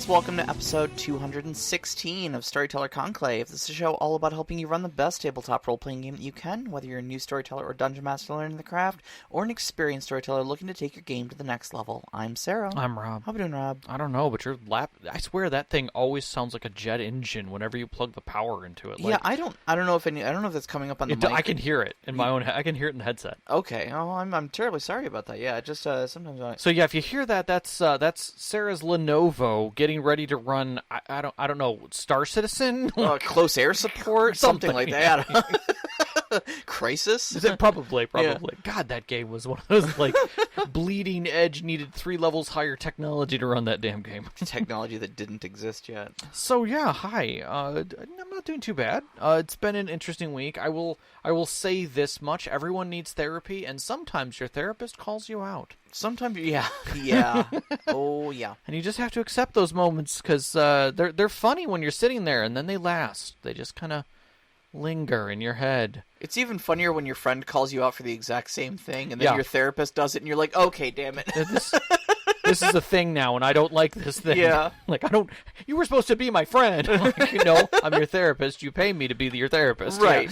friends, welcome to episode 216 of Storyteller Conclave. This is a show all about helping you run the best tabletop role-playing game that you can, whether you're a new storyteller or dungeon master learning the craft, or an experienced storyteller looking to take your game to the next level. I'm Sarah. I'm Rob. How are you doing, Rob? I don't know, but your I swear that thing always sounds like a jet engine whenever you plug the power into it. Yeah, I don't know if that's coming up on the mic. I can hear it in my own. I can hear it in the headset. Okay. Oh, I'm terribly sorry about that. Yeah, just sometimes. So yeah, if you hear that, that's Sarah's Lenovo getting ready to run. I don't know, Star Citizen, close air support, something like that. Crisis? Probably. Yeah. God, that game was one of those like bleeding edge. Needed 3 levels higher technology to run that damn game. Technology that didn't exist yet. So yeah, hi. I'm not doing too bad. It's been an interesting week. I will say this much: everyone needs therapy, and sometimes your therapist calls you out. Sometimes, yeah. Oh, yeah. And you just have to accept those moments because they're funny when you're sitting there, and then they last. They just kind of linger in your head. It's even funnier when your friend calls you out for the exact same thing, and then your therapist does it, and you're like, okay, damn it. This is a thing now, and I don't like this thing. Yeah. Like, you were supposed to be my friend. Like, I'm your therapist. You pay me to be your therapist. Right.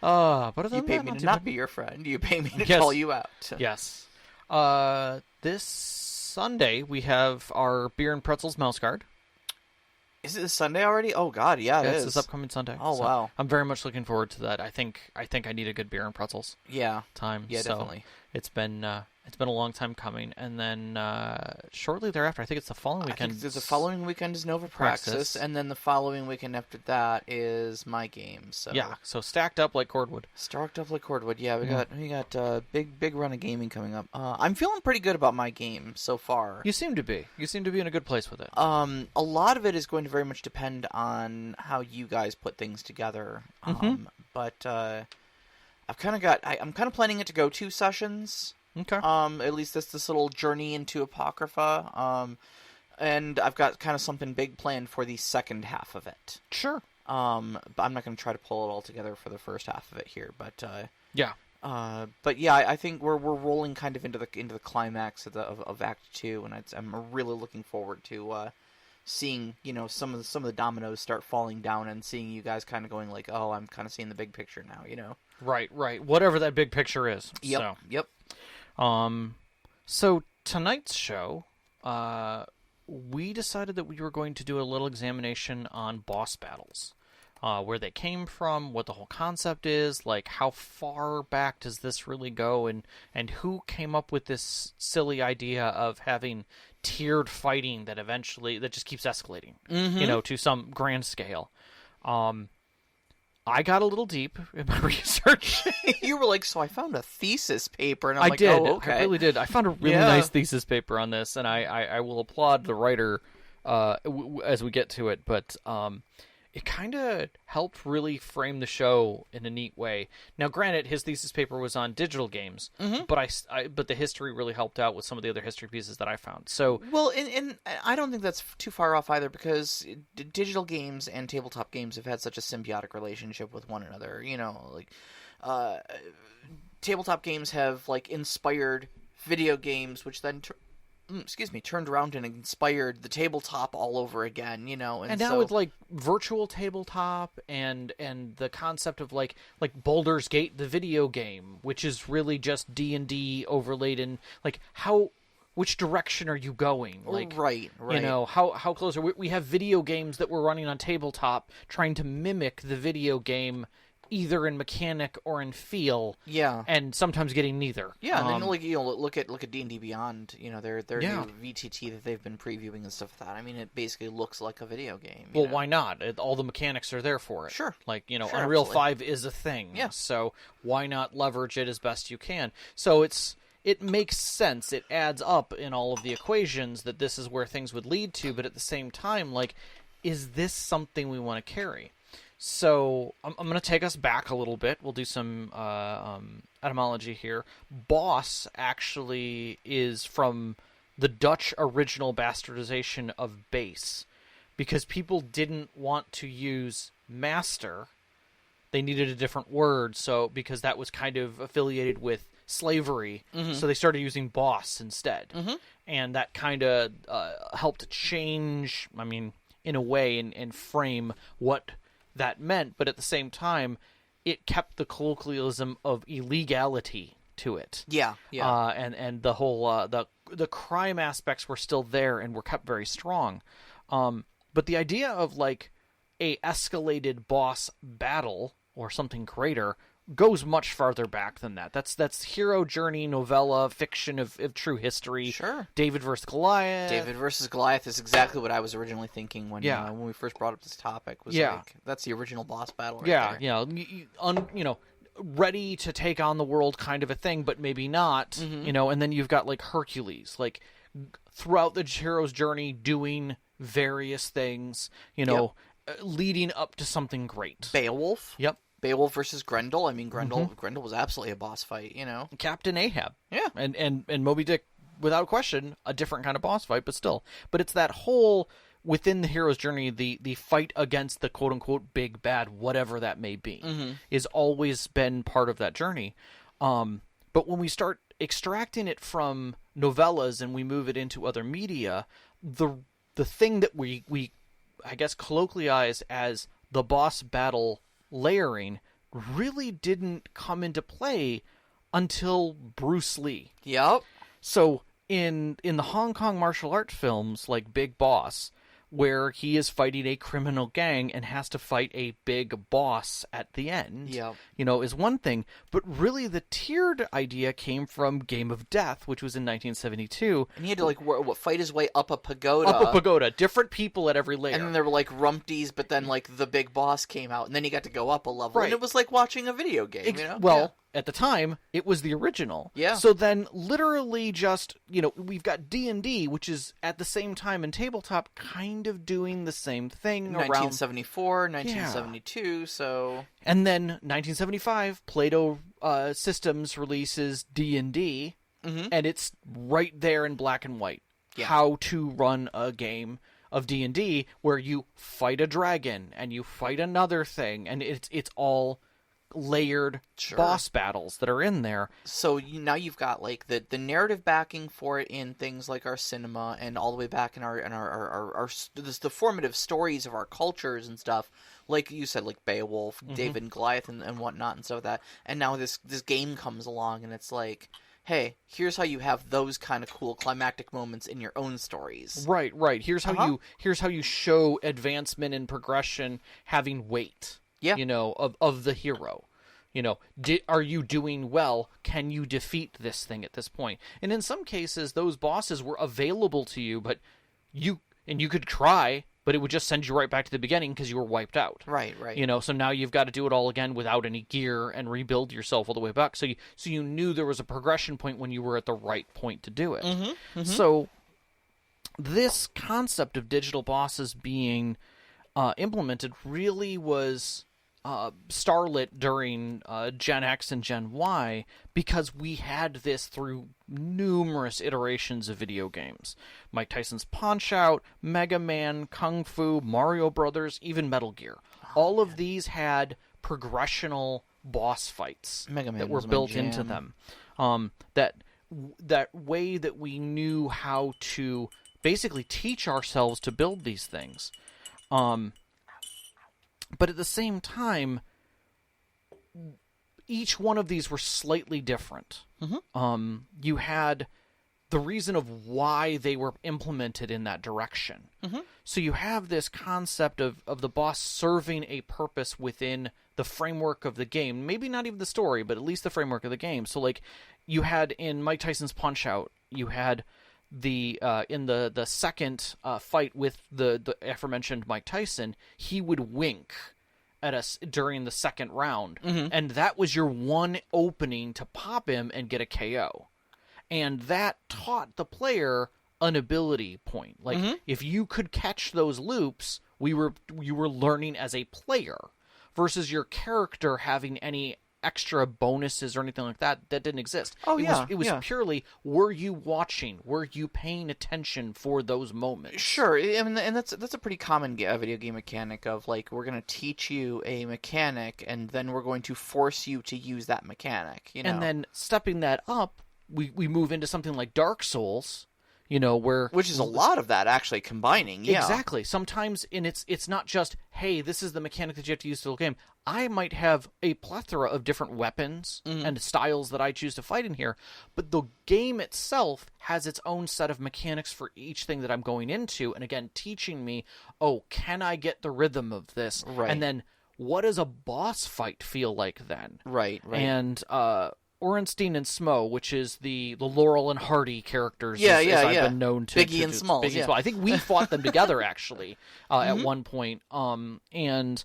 But you pay me to not be your friend. You pay me to call you out. Yes. This Sunday, we have our Beer and Pretzels mouse guard. Is it this Sunday already? Oh, God, yeah, it is. It's this upcoming Sunday. Oh, so wow. I'm very much looking forward to that. I think I need a good Beer and Pretzels. Yeah. Time. Yeah, so definitely. It's been a long time coming, and then shortly thereafter, I think it's the following weekend. I think the following weekend is Nova Praxis, and then the following weekend after that is my game. So yeah, so stacked up like cordwood. Yeah, we got big run of gaming coming up. I'm feeling pretty good about my game so far. You seem to be in a good place with it. A lot of it is going to very much depend on how you guys put things together. But I'm kind of planning it to go 2 sessions. Okay. At least this little journey into Apocrypha. And I've got kind of something big planned for the second half of it. Sure. But I'm not going to try to pull it all together for the first half of it here. But yeah. But yeah, I think we're rolling kind of into the climax of Act 2, and I'm really looking forward to seeing some of the dominoes start falling down, and seeing you guys kind of going like, oh, I'm kind of seeing the big picture now. Right. Whatever that big picture is. Yep. So tonight's show, we decided that we were going to do a little examination on boss battles, where they came from, what the whole concept is, like how far back does this really go, and who came up with this silly idea of having tiered fighting that just keeps escalating, to some grand scale. I got a little deep in my research. You were like, so I found a thesis paper, and I'm like, did. Oh, okay. I really did. I found a really nice thesis paper on this, and I will applaud the writer as we get to it. But it kind of helped really frame the show in a neat way. Now, granted, his thesis paper was on digital games, but the history really helped out with some of the other history pieces that I found. So, well, and I don't think that's too far off either, because digital games and tabletop games have had such a symbiotic relationship with one another. Tabletop games have inspired video games, which then turned around and inspired the tabletop all over again, And now with virtual tabletop and the concept of like Baldur's Gate, the video game, which is really just D&D overlaid in which direction are you going? Right. How close are we have video games that we're running on tabletop trying to mimic the video game, either in mechanic or in feel, and sometimes getting neither. Yeah, and then look at D&D Beyond, their new VTT that they've been previewing and stuff like that. I mean, it basically looks like a video game. Well, why not? All the mechanics are there for it. Sure. Unreal absolutely. 5 is a thing. Yeah. So why not leverage it as best you can? So it makes sense. It adds up in all of the equations that this is where things would lead to, but at the same time, is this something we want to carry? So I'm going to take us back a little bit. We'll do some etymology here. Boss actually is from the Dutch original bastardization of base, because people didn't want to use master. They needed a different word, because that was kind of affiliated with slavery, so they started using boss instead. And that kind of helped change, I mean, in a way, and frame what that meant. But at the same time, it kept the colloquialism of illegality to it. Yeah. And the whole the crime aspects were still there and were kept very strong. But the idea of like a escalated boss battle or something greater goes much farther back than that. That's hero journey, novella, fiction of true history. Sure. David versus Goliath. David versus Goliath is exactly what I was originally thinking when we first brought up this topic. Was like, that's the original boss battle. Right there. Ready to take on the world kind of a thing, but maybe not. And then you've got like Hercules, like throughout the hero's journey doing various things. Leading up to something great. Beowulf. Yep. Beowulf versus Grendel. I mean, Grendel was absolutely a boss fight, Captain Ahab. Yeah. And Moby Dick, without question, a different kind of boss fight, but still. But it's that whole, within the hero's journey, the fight against the quote-unquote big bad, whatever that may be, is always been part of that journey. But when we start extracting it from novellas and we move it into other media, the thing that we I guess colloquialize as the boss battle layering really didn't come into play until Bruce Lee. Yep. So in the Hong Kong martial arts films like Big Boss, where he is fighting a criminal gang and has to fight a big boss at the end, is one thing. But really the tiered idea came from Game of Death, which was in 1972. And he had to, fight his way up a pagoda. Up a pagoda. Different people at every layer. And then there were, rumpties, but then, the big boss came out, and then he got to go up a level. Right. And it was like watching a video game, Well, at the time, it was the original. Yeah. So then, literally just, we've got D&D, which is, at the same time in tabletop, kind of doing the same thing 1974, 1972, so... And then, 1975, Plato Systems releases D&D, and it's right there in black and white. Yeah. How to run a game of D&D where you fight a dragon, and you fight another thing, and it's all layered boss battles that are in there. So now you've got the narrative backing for it in things like our cinema, and all the way back in our the formative stories of our cultures and stuff. Like you said, like Beowulf, David and Goliath, and whatnot, and stuff like that. And now this game comes along, and it's like, hey, here's how you have those kind of cool climactic moments in your own stories. Right. Here's how you show advancement and progression having weight. Yeah. Of the hero. Are you doing well? Can you defeat this thing at this point? And in some cases, those bosses were available to you, but you could try, but it would just send you right back to the beginning because you were wiped out. Right. So now you've got to do it all again without any gear and rebuild yourself all the way back. So you knew there was a progression point when you were at the right point to do it. So this concept of digital bosses being implemented really was starlit during Gen X and Gen Y, because we had this through numerous iterations of video games. Mike Tyson's Punch-Out!, Mega Man, Kung Fu, Mario Brothers, even Metal Gear. All of these had progressional boss fights that were built into them. That way that we knew how to basically teach ourselves to build these things. But at the same time, each one of these were slightly different. You had the reason of why they were implemented in that direction. So you have this concept of the boss serving a purpose within the framework of the game. Maybe not even the story, but at least the framework of the game. So you had in Mike Tyson's Punch-Out!, you had in the second fight with the aforementioned Mike Tyson, he would wink at us during the second round, and that was your one opening to pop him and get a KO. And that taught the player an ability point. If you could catch those loops, you were learning as a player, versus your character having any extra bonuses or anything like that. That didn't exist. Oh, It was yeah. purely, were you watching? Were you paying attention for those moments? Sure, I mean, and that's a pretty common video game mechanic of, like, we're going to teach you a mechanic, and then we're going to force you to use that mechanic, you know? And then stepping that up, we move into something like Dark Souls, you know, where... Which is a lot of that, actually, combining, yeah. Exactly. Sometimes, and it's not just, hey, this is the mechanic that you have to use to the game. I might have a plethora of different weapons and styles that I choose to fight in here, but the game itself has its own set of mechanics for each thing that I'm going into, and again, teaching me, oh, can I get the rhythm of this? Right. And then, what does a boss fight feel like then? Right. And, Orenstein and Smo, which is the Laurel and Hardy characters, Yeah, as I've been known to. Biggie and Smalls, Biggie yeah. and Smalls. I think we fought them together, actually, at one point. And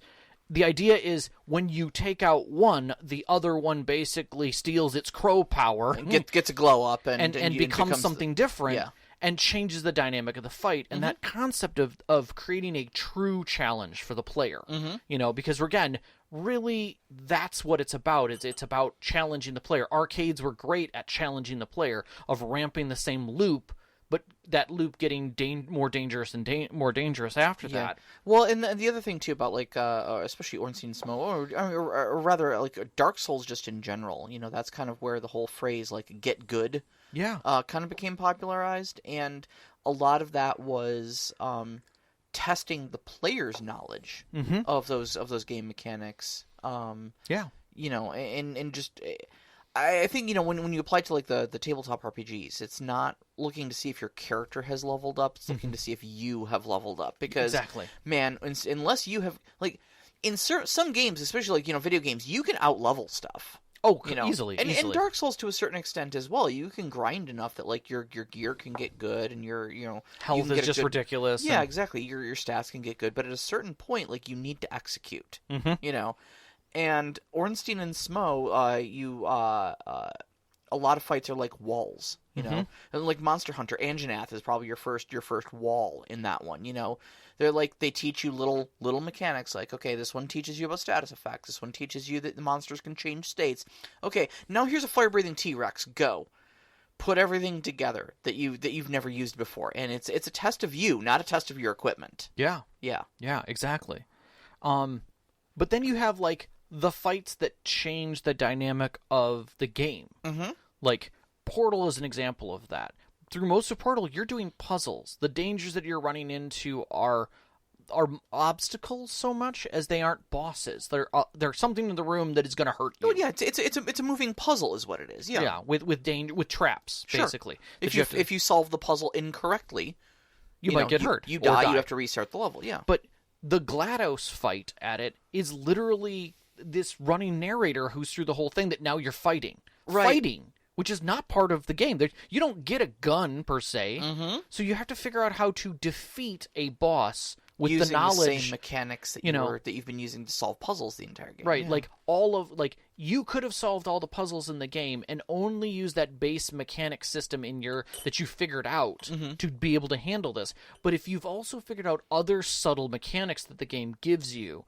the idea is when you take out one, the other one basically steals its crow power. Gets a glow up and becomes something different. Yeah. And changes the dynamic of the fight, and that concept of creating a true challenge for the player, you know, because again, really, that's what it's about. It's about challenging the player. Arcades were great at challenging the player, of ramping the same loop, but that loop getting more dangerous and more dangerous after that. Well, and the other thing too about, like, especially Ornstein and Smo, or rather, like, Dark Souls just in general, you know, that's kind of where the whole phrase, like, "get good," kind of became popularized, and a lot of that was testing the player's knowledge of those game mechanics. You know, and just. I think, you know, when you apply to, like, the tabletop RPGs, it's not looking to see if your character has leveled up, it's looking to see if you have leveled up. Because, man, unless you have, like, in some games, especially, like, you know, video games, you can out-level stuff. Oh, you know? easily. And Dark Souls, to a certain extent as well, you can grind enough that, like, your gear can get good, and your, you know... health is just ridiculous. Yeah, exactly. Your stats can get good, but at a certain point, like, you need to execute, you know? And Ornstein and Smo, a lot of fights are like walls, you know, and like Monster Hunter, Anjanath is probably your first wall in that one. You know, they're like, they teach you little mechanics, like, okay, this one teaches you about status effects, this one teaches you that the monsters can change states. Okay, now here's a fire breathing T-Rex. Go. Put everything together that you've never used before, and it's a test of you, not a test of your equipment. Yeah, exactly. But then you have, like, the fights that change the dynamic of the game. Like, Portal is an example of that. Through most of Portal, you're doing puzzles. The dangers that you're running into are obstacles so much as they aren't bosses. They're something in the room that is going to hurt you. Oh yeah, it's a moving puzzle, is what it is. Yeah, with traps, basically. If you solve the puzzle incorrectly, you might get hurt. You die. You have to restart the level. Yeah, but the GLaDOS fight at it is literally this running narrator who's through the whole thing that now you're fighting. Fighting, which is not part of the game. You don't get a gun, per se, so you have to figure out how to defeat a boss with using the knowledge... the same mechanics that you've been using to solve puzzles the entire game. Right, you could have solved all the puzzles in the game and only use that base mechanic system that you figured out to be able to handle this. But if you've also figured out other subtle mechanics that the game gives you,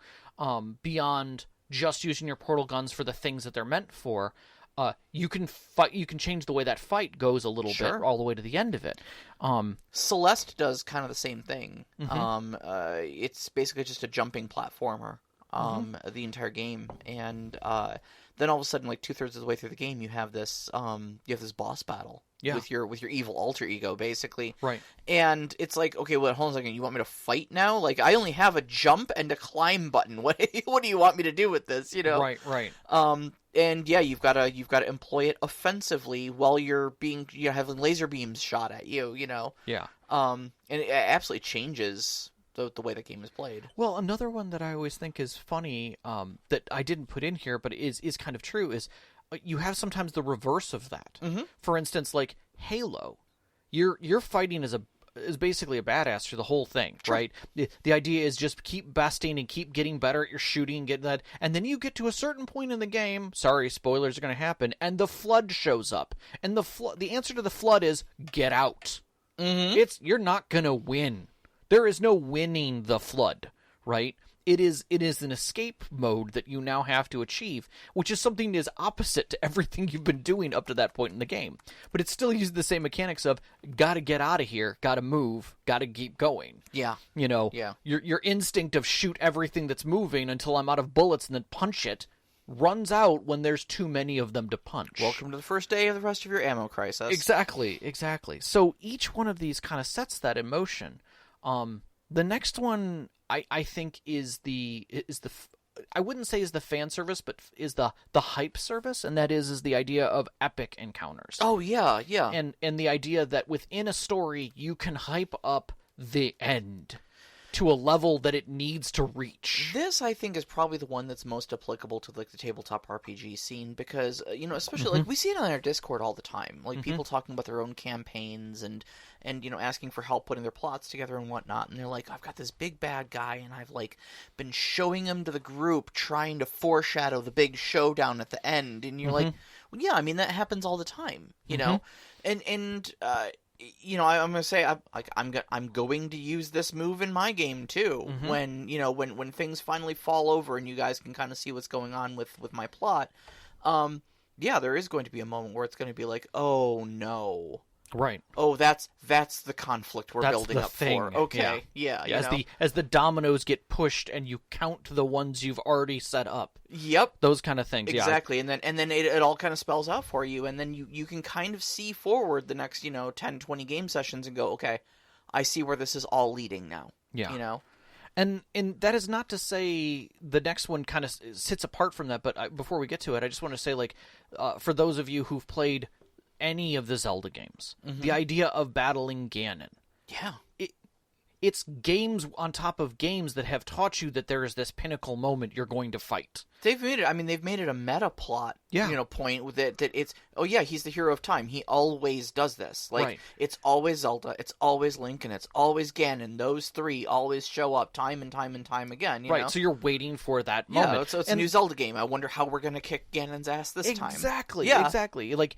beyond just using your portal guns for the things that they're meant for, you can change the way that fight goes a little bit all the way to the end of it. Celeste does kind of the same thing. It's basically just a jumping platformer the entire game, and then all of a sudden, like 2/3 of the way through the game, you have this boss battle with your evil alter ego, basically. Right. And it's like, okay, well, hold on a second. You want me to fight now? Like, I only have a jump and a climb button. What do you want me to do with this? You know. Right. And yeah, you've got to employ it offensively while you're having laser beams shot at you. You know. Yeah. And it absolutely changes the way the game is played. Well, another one that I always think is funny, that I didn't put in here, but is kind of true, is you have sometimes the reverse of that. For instance, like Halo, you're fighting as basically a badass through the whole thing, right? The idea is just keep besting and keep getting better at your shooting, get that, and then you get to a certain point in the game. Sorry, spoilers are going to happen, and the flood shows up, and the answer to the flood is get out. You're not going to win. There is no winning the flood, right? It is an escape mode that you now have to achieve, which is something that is opposite to everything you've been doing up to that point in the game. But it still uses the same mechanics of gotta get out of here, gotta move, gotta keep going. Yeah. You know, Yeah. your instinct of shoot everything that's moving until I'm out of bullets and then punch it runs out when there's too many of them to punch. Welcome to the first day of the rest of your ammo crisis. Exactly. So each one of these kind of sets that in motion. The next one I think is the I wouldn't say is the fan service, but is the hype service, and that is the idea of epic encounters. Oh yeah, yeah. And the idea that within a story you can hype up the end to a level that it needs to reach. This, I think, is probably the one that's most applicable to like the tabletop RPG scene because, especially like we see it on our Discord all the time. Like people talking about their own campaigns and asking for help putting their plots together and whatnot. And they're like, I've got this big bad guy and I've like been showing him to the group, trying to foreshadow the big showdown at the end. And you're like, well, yeah, I mean, that happens all the time, you know? I'm gonna say I'm going to use this move in my game too. When things finally fall over and you guys can kind of see what's going on with my plot. There is going to be a moment where it's going to be like, oh no, right? Oh, that's the conflict we're building up for. Okay, yeah. As the dominoes get pushed and you count the ones you've already set up. Yep, those kind of things. Exactly, and then it all kind of spells out for you, and then you can kind of see forward the next 10, 20 game sessions and go, okay, I see where this is all leading now. Yeah, And that is not to say the next one kind of sits apart from that. But before we get to it, I just want to say, for those of you who've played any of the Zelda games, the idea of battling Ganon. Yeah. It's games on top of games that have taught you that there is this pinnacle moment you're going to fight. They've made it a meta plot, point with it that it's, he's the hero of time. He always does this. It's always Zelda, it's always Link, and it's always Ganon. Those three always show up time and time and time again, you know? So you're waiting for that moment. Yeah, so it's a new Zelda game. I wonder how we're going to kick Ganon's ass this time. Exactly, exactly. Like,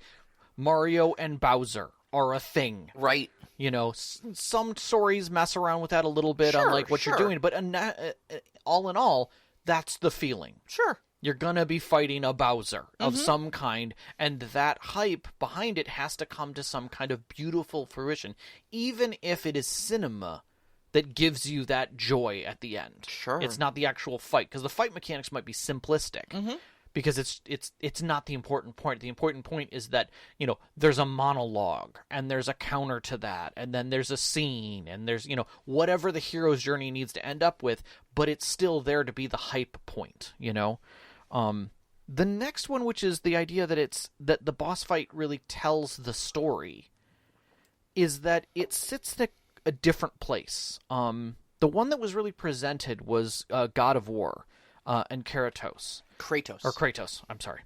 Mario and Bowser are a thing. Right. Some stories mess around with that a little bit on what you're doing, but all in all, that's the feeling. Sure. You're gonna be fighting a Bowser of some kind, and that hype behind it has to come to some kind of beautiful fruition, even if it is cinema that gives you that joy at the end. Sure. It's not the actual fight, because the fight mechanics might be simplistic. Because it's not the important point. The important point is that, there's a monologue, and there's a counter to that, and then there's a scene, and there's, whatever the hero's journey needs to end up with, but it's still there to be the hype point, The next one, which is the idea that the boss fight really tells the story, is that it sits at a different place. The one that was really presented was God of War and Kratos. Kratos, I'm sorry.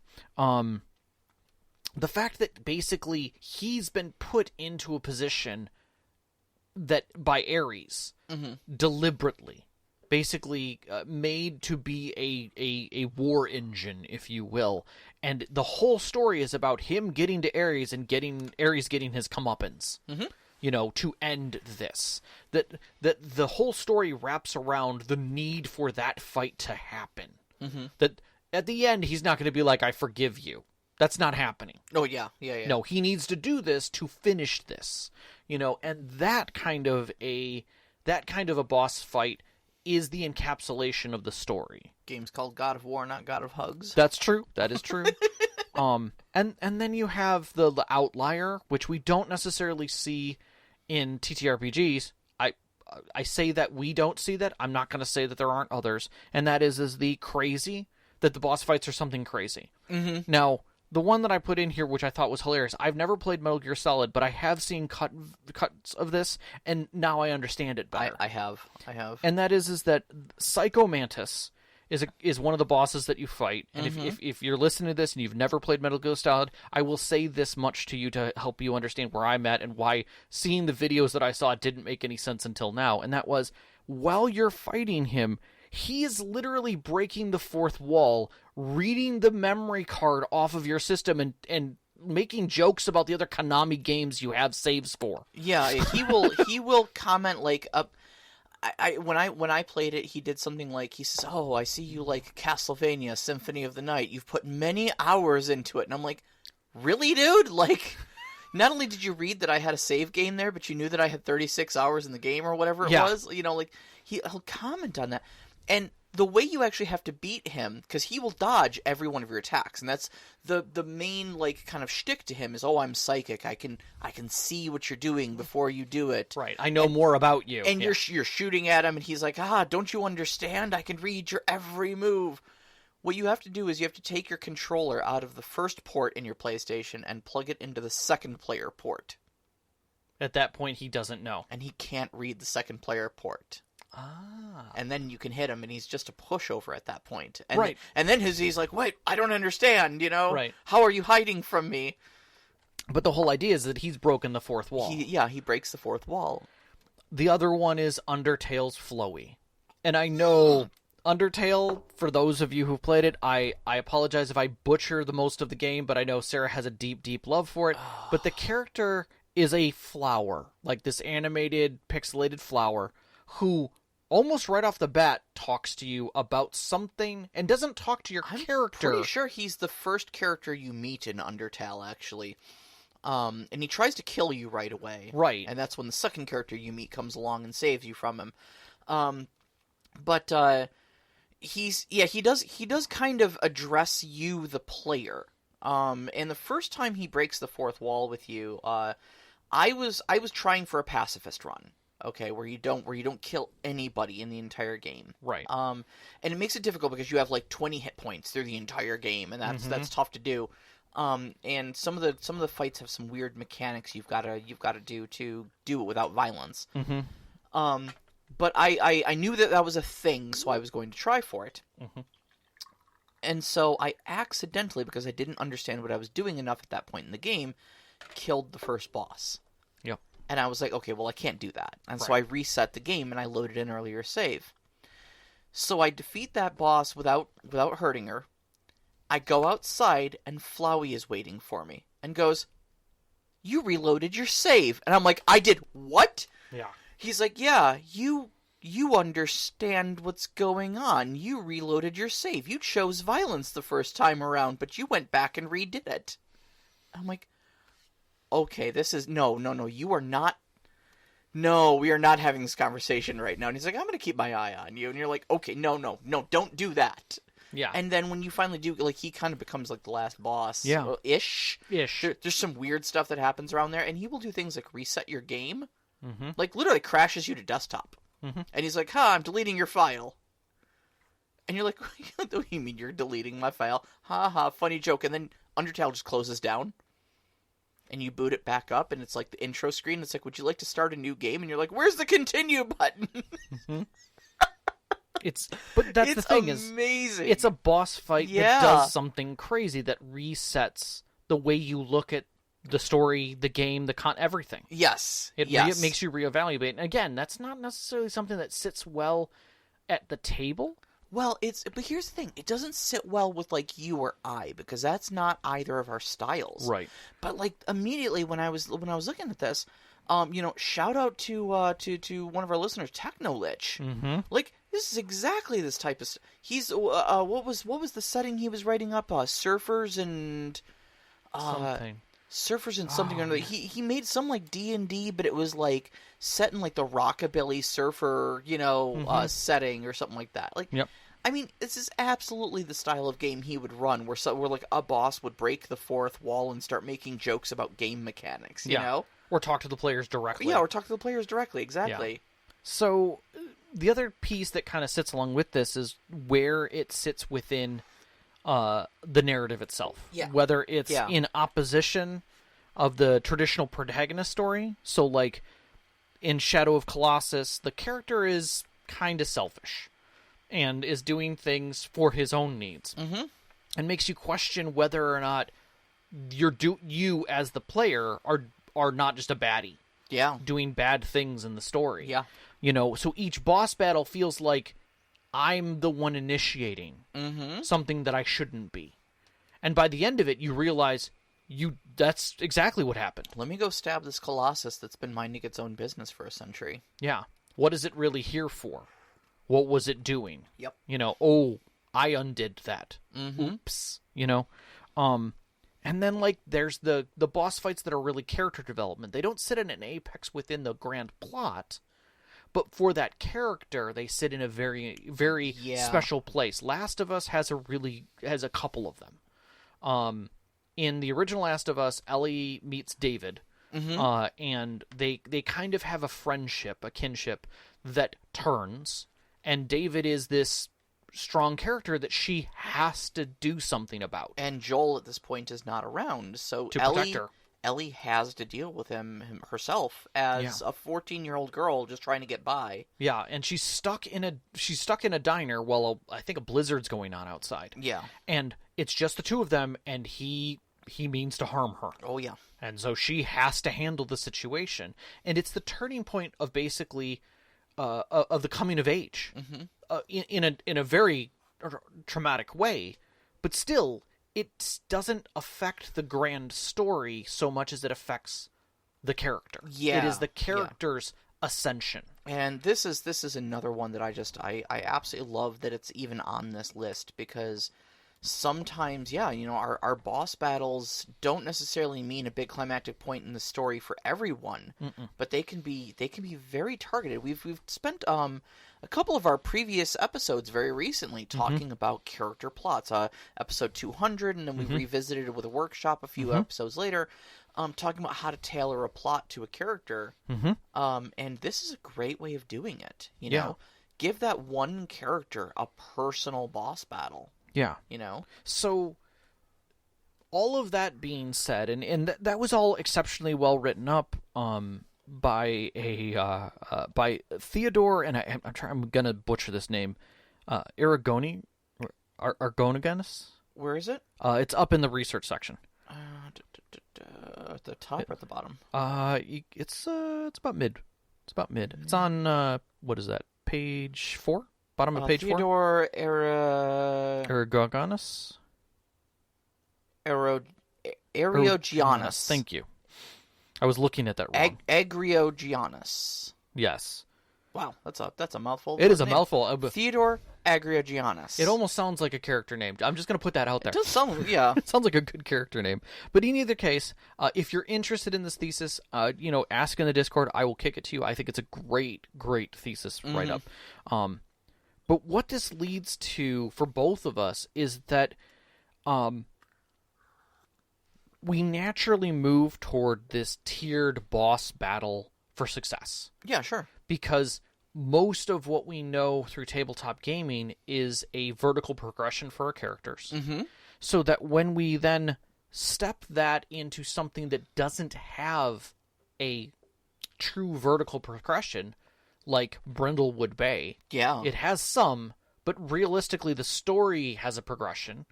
The fact that basically he's been put into a position that by Ares, deliberately, basically made to be a war engine, if you will. And the whole story is about him getting to Ares and Ares getting his comeuppance. To end this. That the whole story wraps around the need for that fight to happen. That at the end, he's not going to be like, I forgive you. That's not happening. Oh, yeah. No, he needs to do this to finish this. And that kind of a boss fight is the encapsulation of the story. Game's called God of War, not God of Hugs. That's true. That is true. And then you have the outlier, which we don't necessarily see in TTRPGs. I say that we don't see that. I'm not going to say that there aren't others. And that is the crazy, that the boss fights are something crazy. Now, the one that I put in here, which I thought was hilarious, I've never played Metal Gear Solid, but I have seen cuts of this, and now I understand it better. I have. And that is that Psycho Mantis is one of the bosses that you fight. And if you're listening to this and you've never played Metal Gear Solid, I will say this much to you to help you understand where I'm at and why seeing the videos that I saw didn't make any sense until now. And that was, while you're fighting him, he is literally breaking the fourth wall, reading the memory card off of your system and making jokes about the other Konami games you have saves for. Yeah, he will comment like when I played it, he did something like, he says, "Oh, I see you like Castlevania Symphony of the Night. You've put many hours into it." And I'm like, "Really, dude? Like, not only did you read that I had a save game there, but you knew that I had 36 hours in the game or whatever it was." You know, like he'll comment on that. And the way you actually have to beat him, because he will dodge every one of your attacks, and that's the main like kind of shtick to him is, "Oh, I'm psychic. I can see what you're doing before you do it. Right. I know more about you." And you're shooting at him, and he's like, "Don't you understand? I can read your every move." What you have to do is you have to take your controller out of the first port in your PlayStation and plug it into the second player port. At that point, he doesn't know. And he can't read the second player port. And then you can hit him, and he's just a pushover at that point. And right. And then he's like, "Wait, I don't understand, you know? Right. How are you hiding from me?" But the whole idea is that he's broken the fourth wall. He breaks the fourth wall. The other one is Undertale's Flowy. And I know Undertale, for those of you who've played it, I apologize if I butcher the most of the game, but I know Sarah has a deep, deep love for it. But the character is a flower, like this animated, pixelated flower, who almost right off the bat talks to you about something and doesn't talk to your character. I'm pretty sure he's the first character you meet in Undertale, actually. And he tries to kill you right away. Right. And that's when the second character you meet comes along and saves you from him. But he does kind of address you, the player. And the first time he breaks the fourth wall with you, I was trying for a pacifist run. Okay, where you don't kill anybody in the entire game. Right. And it makes it difficult because you have like 20 hit points through the entire game, and that's tough to do. And some of the fights have some weird mechanics you've got to do to do it without violence. But I knew that was a thing, so I was going to try for it. And so I accidentally, because I didn't understand what I was doing enough at that point in the game, killed the first boss. Yep. And I was like, okay, well, I can't do that. And so I reset the game, and I loaded an earlier save. So I defeat that boss without hurting her. I go outside, and Flowey is waiting for me, and goes, "You reloaded your save." And I'm like, "I did what?" Yeah. He's like, "Yeah, you understand what's going on. You reloaded your save. You chose violence the first time around, but you went back and redid it." I'm like, "Okay, this is... No, you are not... No, we are not having this conversation right now." And he's like, "I'm going to keep my eye on you." And you're like, "Okay, no, don't do that." Yeah. And then when you finally do, like, he kind of becomes like the last boss. Yeah. Ish. There's some weird stuff that happens around there, and he will do things like reset your game. Like, literally crashes you to desktop. And he's like, "I'm deleting your file." And you're like, "What do you mean you're deleting my file? Ha ha, funny joke." And then Undertale just closes down. And you boot it back up, and it's like the intro screen. It's like, "Would you like to start a new game?" And you're like, "Where's the continue button?" But that's the thing, is amazing. It's a boss fight that does something crazy that resets the way you look at the story, the game, everything. Yes. It makes you reevaluate. And again, that's not necessarily something that sits well at the table. Well, but here's the thing. It doesn't sit well with, like, you or I, because that's not either of our styles. Right. But, like, immediately when I was looking at this, shout out to one of our listeners, Technolich. Like, this is exactly this type of he's what was the setting he was writing up? Surfers and something. Surfers and something or another. He made some like D&D, but it was like set in like the rockabilly surfer, setting or something like that. Like, yep. I mean, this is absolutely the style of game he would run, where like a boss would break the fourth wall and start making jokes about game mechanics, you know? Or talk to the players directly. Yeah, or talk to the players directly, exactly. Yeah. So, the other piece that kind of sits along with this is where it sits within the narrative itself. Yeah. Whether it's in opposition of the traditional protagonist story. So, like, in Shadow of Colossus, the character is kind of selfish and is doing things for his own needs. And makes you question whether or not you as the player are not just a baddie. Yeah. Doing bad things in the story. Yeah. So each boss battle feels like I'm the one initiating something that I shouldn't be. And by the end of it, you realize that's exactly what happened. Let me go stab this Colossus that's been minding its own business for a century. Yeah. What is it really here for? What was it doing? Yep. Oh, I undid that. Mm-hmm. Oops. And then, like, there's the boss fights that are really character development. They don't sit in an apex within the grand plot, but for that character, they sit in a very, very special place. Last of Us has a couple of them. In the original Last of Us, Ellie meets David, and they kind of have a friendship, a kinship that turns, and David is this strong character that she has to do something about. And Joel at this point is not around, so to protect her. Ellie has to deal with him herself as a 14-year-old girl just trying to get by. Yeah, and she's stuck in a diner while I think a blizzard's going on outside. Yeah. And it's just the two of them, and he means to harm her. Oh yeah. And so she has to handle the situation, and it's the turning point of basically of the coming of age. In a very traumatic way, but still, it doesn't affect the grand story so much as it affects the character. Yeah, it is the character's ascension. And this is another one that I absolutely love that it's even on this list, because sometimes, our boss battles don't necessarily mean a big climactic point in the story for everyone, but they can be very targeted. We've spent a couple of our previous episodes very recently talking about character plots. Episode 200, and then we revisited it with a workshop a few episodes later, talking about how to tailor a plot to a character. And this is a great way of doing it. Give that one character a personal boss battle. Yeah. So all of that being said, and that was all exceptionally well written up by by Theodore, and I'm gonna butcher this name, Aragoni, Argonaganus. Where is it? It's up in the research section. At the top or at the bottom? It's about mid. It's about mid. It's on what is that? Page 4? Bottom of page 4? Theodore Aragoganus? Ariogianus. Thank you. I was looking at that wrong. Agriogianus. Yes. Wow, that's a mouthful. It is a mouthful. Theodore Agriogianus. It almost sounds like a character name. I'm just going to put that out there. It does sound, yeah. It sounds like a good character name. But in either case, if you're interested in this thesis, ask in the Discord. I will kick it to you. I think it's a great, great thesis write-up. But what this leads to for both of us is that we naturally move toward this tiered boss battle for success. Yeah, sure. Because most of what we know through tabletop gaming is a vertical progression for our characters. So that when we then step that into something that doesn't have a true vertical progression, like Brindlewood Bay. Yeah. It has some, but realistically the story has a progression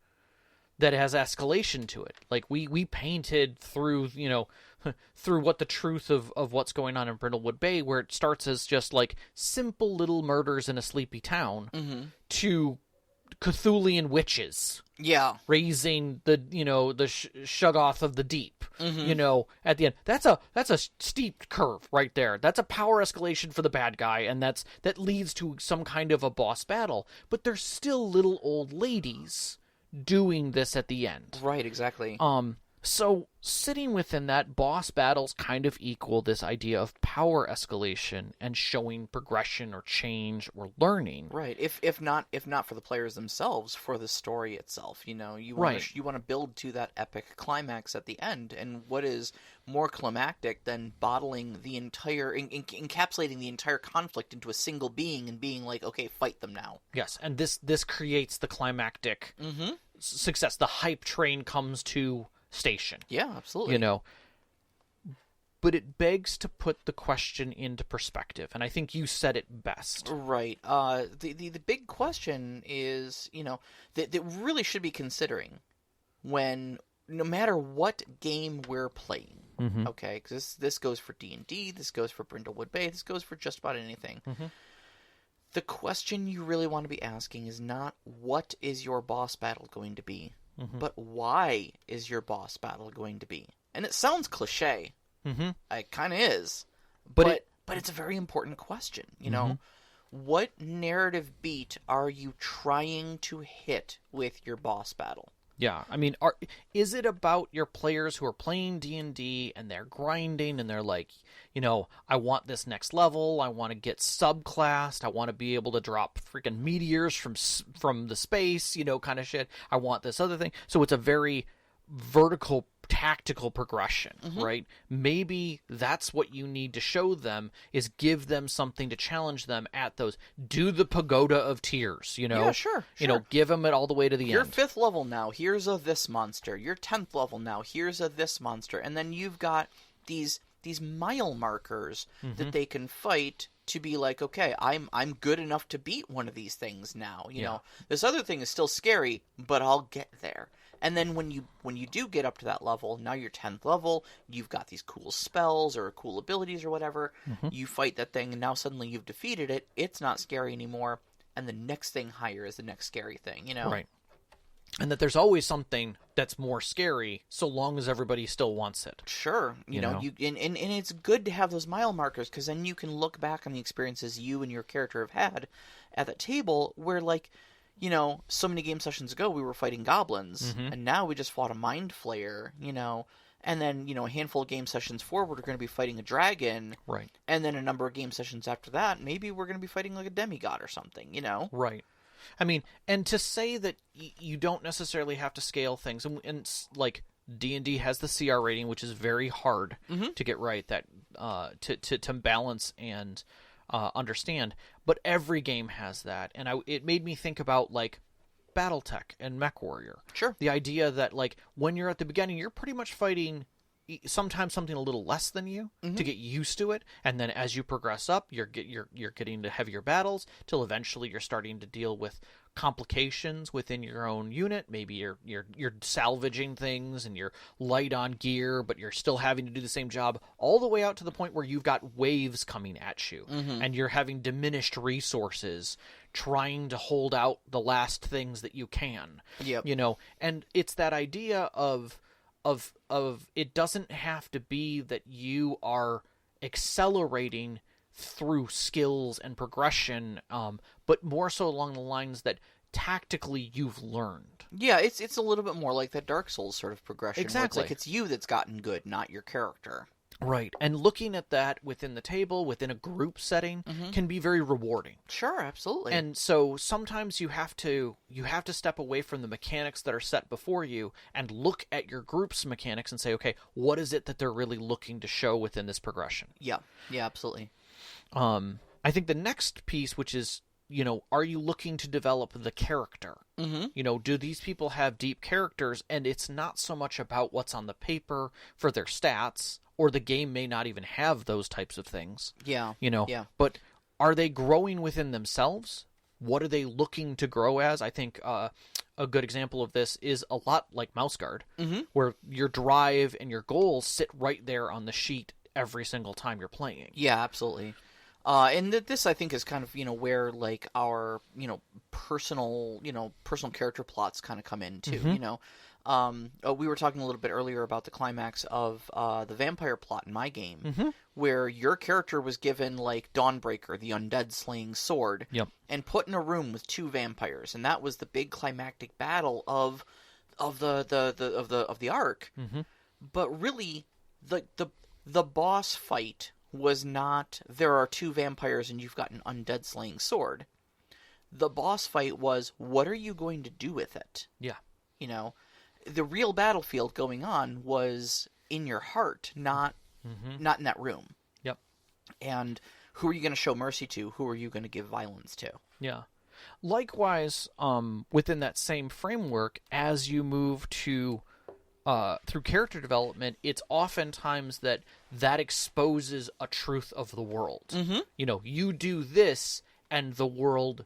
that has escalation to it. Like we painted through, through what the truth of what's going on in Brindlewood Bay, where it starts as just like simple little murders in a sleepy town to Cthulian witches. Yeah. Raising the Shuggoth of the Deep. At the end. That's a steep curve right there. That's a power escalation for the bad guy, and that leads to some kind of a boss battle. But there's still little old ladies doing this at the end. Right, exactly. So sitting within that, boss battles kind of equal this idea of power escalation and showing progression or change or learning. Right. If not for the players themselves, for the story itself. You want to build to that epic climax at the end, and what is more climactic than bottling the entire, encapsulating the entire conflict into a single being and being like, okay, fight them now. Yes, and this creates the climactic success. The hype train comes to station. Yeah, absolutely. But it begs to put the question into perspective, and I think you said it best. Right. The big question is, that really should be considering when, no matter what game we're playing, okay, because this goes for D&D, this goes for Brindlewood Bay, this goes for just about anything. The question you really want to be asking is not, what is your boss battle going to be? But why is your boss battle going to be? And it sounds cliche. It kind of is. But But it's a very important question, you Mm-hmm. know? What narrative beat are you trying to hit with your boss battle? Yeah, I mean, is it about your players who are playing D&D and they're grinding and they're like, you know, I want this next level, I want to get subclassed, I want to be able to drop freaking meteors from the space, you know, kind of shit. I want this other thing. So it's a very vertical tactical progression, right? Maybe that's what you need to show them, is give them something to challenge them at those. Do the pagoda of tears, you know? Yeah, sure. You know, give them it all the way to the You're end. 5th level now, here's a this monster. You're 10th level now, here's a this monster. And then you've got these mile markers that they can fight to be like, okay, I'm good enough to beat one of these things now. You know, this other thing is still scary, but I'll get there. And then when you do get up to that level, now you're 10th level, you've got these cool spells or cool abilities or whatever. You fight that thing, and now suddenly you've defeated it. It's not scary anymore, and the next thing higher is the next scary thing, you know? Right. And that there's always something that's more scary, so long as everybody still wants it. Sure, you know, and it's good to have those mile markers, because then you can look back on the experiences you and your character have had at the table, where, like, you know, so many game sessions ago we were fighting goblins, and now we just fought a mind flayer, you know, and then, you know, a handful of game sessions forward we're going to be fighting a dragon, Right. and then a number of game sessions after that maybe we're going to be fighting like a demigod or something, you know? Right. I mean, and to say that you don't necessarily have to scale things, and like D&D has the CR rating, which is very hard to get right, that to balance and understand. But every game has that, and it made me think about like BattleTech and MechWarrior. Sure. The idea that like when you're at the beginning, you're pretty much fighting sometimes something a little less than you to get used to it, and then as you progress up, you're getting to heavier battles till eventually you're starting to deal with complications within your own unit. Maybe you're salvaging things and you're light on gear, but you're still having to do the same job, all the way out to the point where you've got waves coming at you and you're having diminished resources, trying to hold out the last things that you can. Yep. You know, and it's that idea of it doesn't have to be that you are accelerating through skills and progression, but more so along the lines that tactically you've learned. Yeah, it's a little bit more like that Dark Souls sort of progression. Exactly. Where it's like it's you that's gotten good, not your character. Right. And looking at that within the table, within a group setting, can be very rewarding. Sure, absolutely. And so sometimes you have to step away from the mechanics that are set before you and look at your group's mechanics and say, okay, what is it that they're really looking to show within this progression? Yeah, absolutely. I think the next piece, which is, you know, are you looking to develop the character? You know, do these people have deep characters? And it's not so much about what's on the paper for their stats, or the game may not even have those types of things. Yeah. You know, Yeah. but are they growing within themselves? What are they looking to grow as? I think a good example of this is a lot like Mouse Guard, where your drive and your goals sit right there on the sheet every single time you're playing. Yeah, absolutely. And this, I think, is kind of, you know, where, like, our, you know, personal character plots kind of come in, too, you know. We were talking a little bit earlier about the climax of the vampire plot in my game, where your character was given, like, Dawnbreaker, the undead slaying sword, and put in a room with 2 vampires, and that was the big climactic battle of the arc. But really, the boss fight was not, there are 2 vampires and you've got an undead slaying sword. The boss fight was, what are you going to do with it? Yeah. You know, the real battlefield going on was in your heart, not in that room. Yep. And who are you going to show mercy to? Who are you going to give violence to? Yeah. Likewise, within that same framework, as you move to through character development, it's oftentimes that exposes a truth of the world. You know, you do this, and the world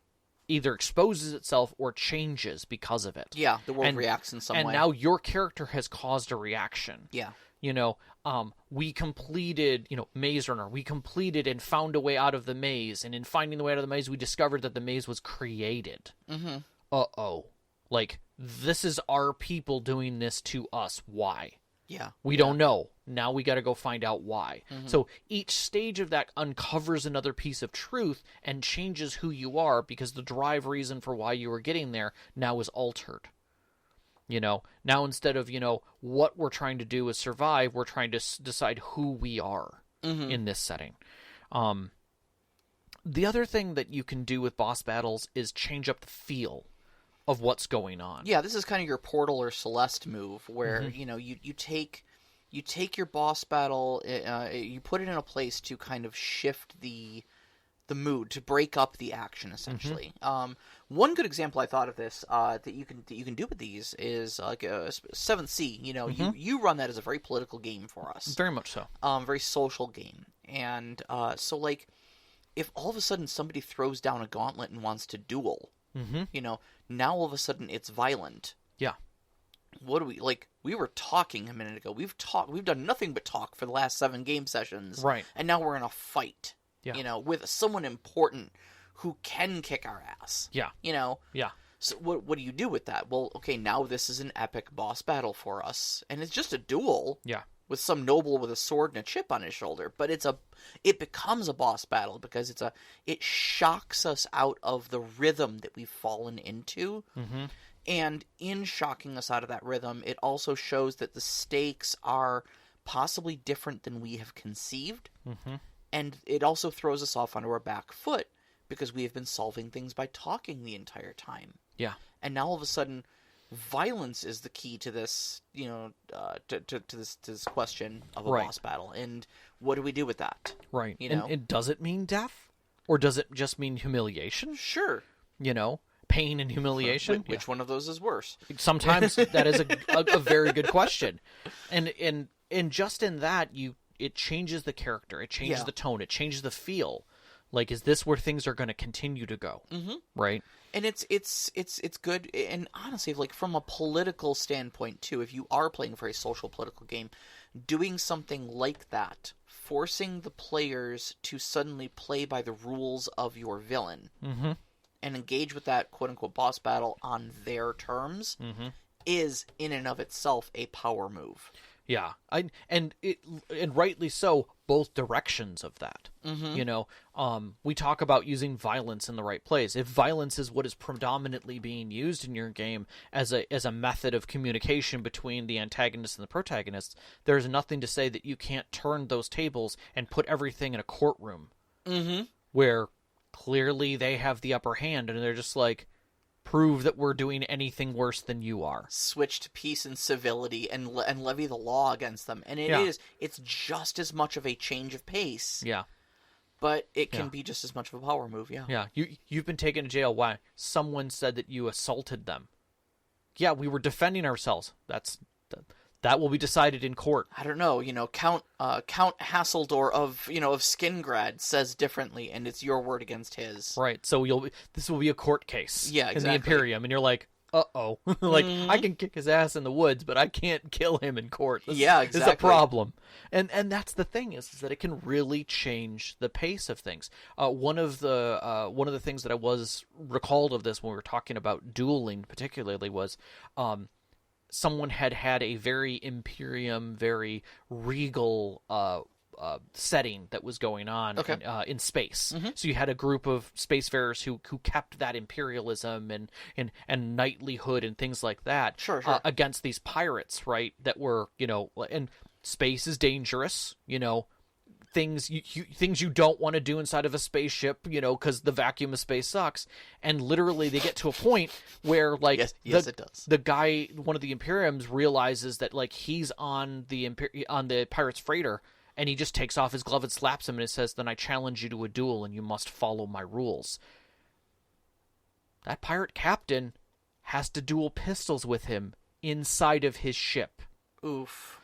either exposes itself or changes because of it. Yeah, the world reacts in some way. And now your character has caused a reaction. Yeah. You know, we completed, you know, Maze Runner. We completed and found a way out of the maze. And in finding the way out of the maze, we discovered that the maze was created. Uh-oh. Like, this is our people doing this to us. Why? Yeah. We don't know. Now we got to go find out why. So each stage of that uncovers another piece of truth and changes who you are, because the drive reason for why you were getting there now is altered. Now instead of, what we're trying to do is survive, we're trying to decide who we are in this setting. The other thing that you can do with boss battles is change up the feel of what's going on. Yeah, this is kind of your Portal or Celeste move, where you take your boss battle, you put it in a place to kind of shift the mood, to break up the action, essentially. One good example I thought of this that you can do with these is like a 7th Sea. You run that as a very political game for us, Very much so. very social game, and so like if all of a sudden somebody throws down a gauntlet and wants to duel. Now all of a sudden it's violent. Yeah. What do we like? We were talking a minute ago. We've done nothing but talk for the last 7 game sessions. Right. And now we're in a fight. Yeah. With someone important who can kick our ass. Yeah. Yeah. So what do you do with that? Well, okay, now this is an epic boss battle for us, and it's just a duel. Yeah. With some noble with a sword and a chip on his shoulder, but it becomes a boss battle because it shocks us out of the rhythm that we've fallen into, and in shocking us out of that rhythm, it also shows that the stakes are possibly different than we have conceived, and it also throws us off onto our back foot because we have been solving things by talking the entire time. Yeah, and now all of a sudden, violence is the key to this, to this question of a boss battle. And what do we do with that? Right. And does it mean death? Or does it just mean humiliation? Sure. Pain and humiliation? Which one of those is worse? Sometimes that is a very good question. And just in that, it changes the character. It changes the tone. It changes the feel. Like, is this where things are going to continue to go? Right? And it's good, and honestly, like from a political standpoint too, if you are playing a very social political game, doing something like that, forcing the players to suddenly play by the rules of your villain, and engage with that quote unquote boss battle on their terms, is in and of itself a power move. Yeah, and rightly so, both directions of that. We talk about using violence in the right place. If violence is what is predominantly being used in your game as a method of communication between the antagonist and the protagonist, there's nothing to say that you can't turn those tables and put everything in a courtroom, where clearly they have the upper hand, and they're just like, prove that we're doing anything worse than you are. Switch to peace and civility and levy the law against them. And it's just as much of a change of pace. Yeah. But it can be just as much of a power move, Yeah. You've been taken to jail. Why? Someone said that you assaulted them. Yeah, we were defending ourselves. That will be decided in court. I don't know, Count Hasseldor of Skingrad says differently, and it's your word against his. Right. So this will be a court case. Yeah, exactly. In the Imperium, and you're like, uh-oh. Like, I can kick his ass in the woods, but I can't kill him in court. Exactly. It's a problem. And that's the thing is that it can really change the pace of things. One of the things that I was recalled of this when we were talking about dueling particularly was someone had a very Imperium, very regal setting that was going on in space. So you had a group of spacefarers who kept that imperialism and knightlyhood and things like that against these pirates, right? That were, and space is dangerous, things you don't want to do inside of a spaceship, because the vacuum of space sucks. And literally they get to a point where, like, yes, it does. The guy, one of the Imperiums, realizes that, like, he's on the pirate's freighter, and he just takes off his glove and slaps him, and it says, "Then I challenge you to a duel, and you must follow my rules." That pirate captain has to duel pistols with him inside of his ship. Oof.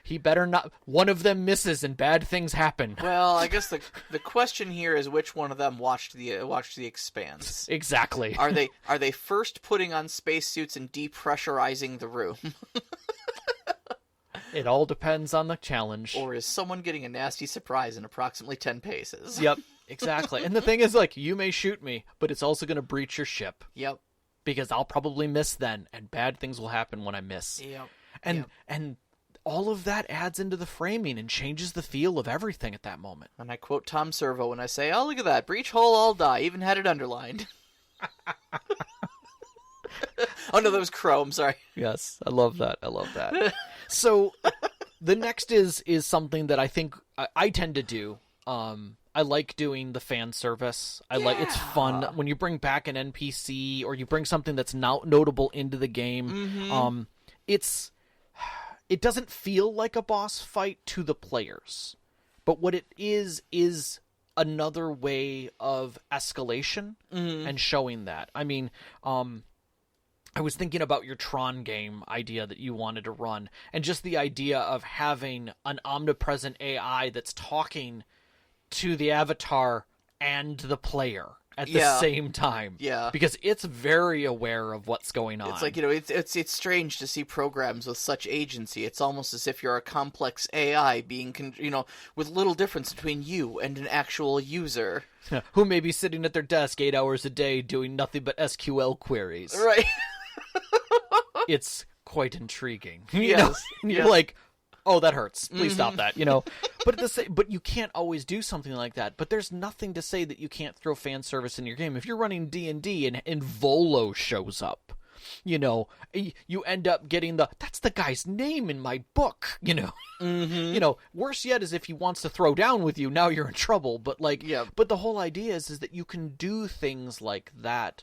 He better not. One of them misses and bad things happen. Well, I guess the question here is which one of them watched the Expanse. Exactly. Are they first putting on spacesuits and depressurizing the room? It all depends on the challenge. Or is someone getting a nasty surprise in approximately 10 paces? Yep, exactly. And the thing is, like, you may shoot me, but it's also going to breach your ship. Yep. Because I'll probably miss then, and bad things will happen when I miss. Yep. And all of that adds into the framing and changes the feel of everything at that moment. And I quote Tom Servo when I say, "Oh, look at that. Breach hole, all die." Even had it underlined. Oh, no, that was Crow. I'm sorry. Yes, I love that. So the next is something that I think I tend to do. I like doing the fan service. It's fun when you bring back an NPC or you bring something that's now notable into the game. It doesn't feel like a boss fight to the players, but what it is another way of escalation and showing that. I mean, I was thinking about your Tron game idea that you wanted to run, and just the idea of having an omnipresent AI that's talking to the avatar and the player at the same time. Yeah. Because it's very aware of what's going on. It's like, it's strange to see programs with such agency. It's almost as if you're a complex AI being, with little difference between you and an actual user. Who may be sitting at their desk 8 hours a day doing nothing but SQL queries. Right. It's quite intriguing. Yes. You're like, oh, that hurts. Please stop that. But you can't always do something like that. But there's nothing to say that you can't throw fan service in your game. If you're running D&D and Volo shows up, you end up getting that's the guy's name in my book. Worse yet is if he wants to throw down with you. Now you're in trouble. But but the whole idea is that you can do things like that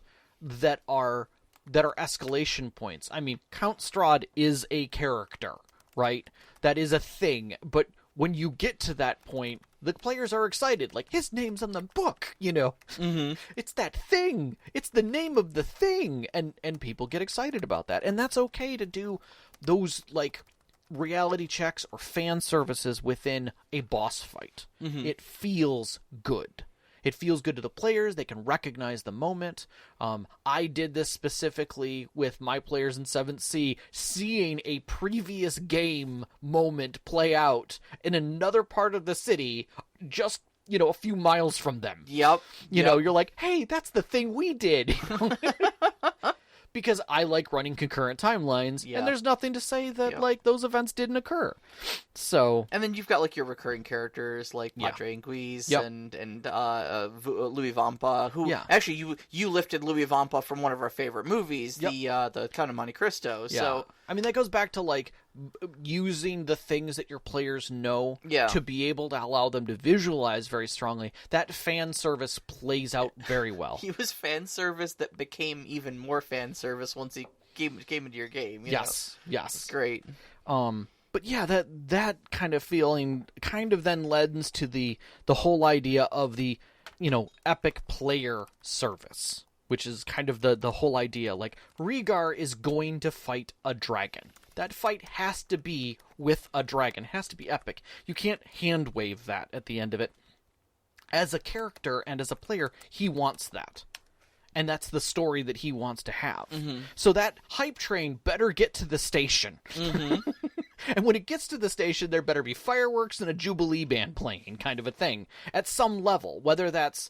are escalation points. I mean, Count Strahd is a character, right? That is a thing. But when you get to that point, the players are excited. Like, his name's on the book, It's that thing. It's the name of the thing. And people get excited about that. And that's okay to do those, reality checks or fan services within a boss fight. It feels good. It feels good to the players. They can recognize the moment. I did this specifically with my players in 7th Sea, seeing a previous game moment play out in another part of the city, just, a few miles from them. Yep. You're like, hey, that's the thing we did. Because I like running concurrent timelines, and there's nothing to say that, those events didn't occur. So... And then you've got, your recurring characters, like Padre Anguisse and Louis Vampa, who... Yeah. Actually, you lifted Louis Vampa from one of our favorite movies, the Count of Monte Cristo, so... I mean, that goes back to, using the things that your players know to be able to allow them to visualize very strongly. That fan service plays out very well. He was fan service that became even more fan service once he came into your game. Yes. It's great. But yeah, that kind of feeling kind of then lends to the whole idea of the, epic player service, which is kind of the whole idea. Like, Rhaegar is going to fight a dragon. That fight has to be with a dragon. It has to be epic. You can't hand wave that at the end of it. As a character and as a player, he wants that. And that's the story that he wants to have. So that hype train better get to the station. And when it gets to the station, there better be fireworks and a Jubilee band playing, kind of a thing. At some level, whether that's,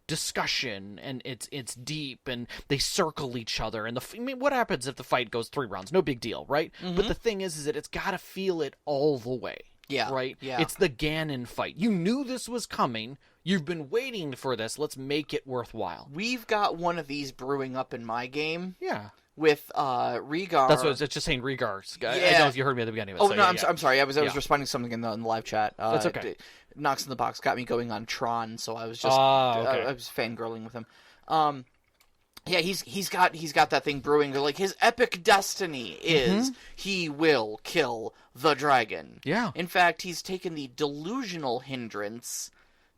discussion and it's deep and they circle each other. And what happens if the fight goes 3 rounds? No big deal, right? But the thing is that it's got to feel it all the way. Yeah. Right? Yeah. It's the Ganon fight. You knew this was coming. You've been waiting for this. Let's make it worthwhile. We've got one of these brewing up in my game. Yeah. With Rhaegar. That's what it's just saying, Rhaegar. I don't know if you heard me at the beginning of it. Oh, so, no, I'm sorry. I was responding to something in the live chat. That's okay. Knox in the Box got me going on Tron, so I was just okay. I was fangirling with him. Yeah, he's got that thing brewing. Like, his epic destiny is he will kill the dragon. Yeah. In fact, he's taken the delusional hindrance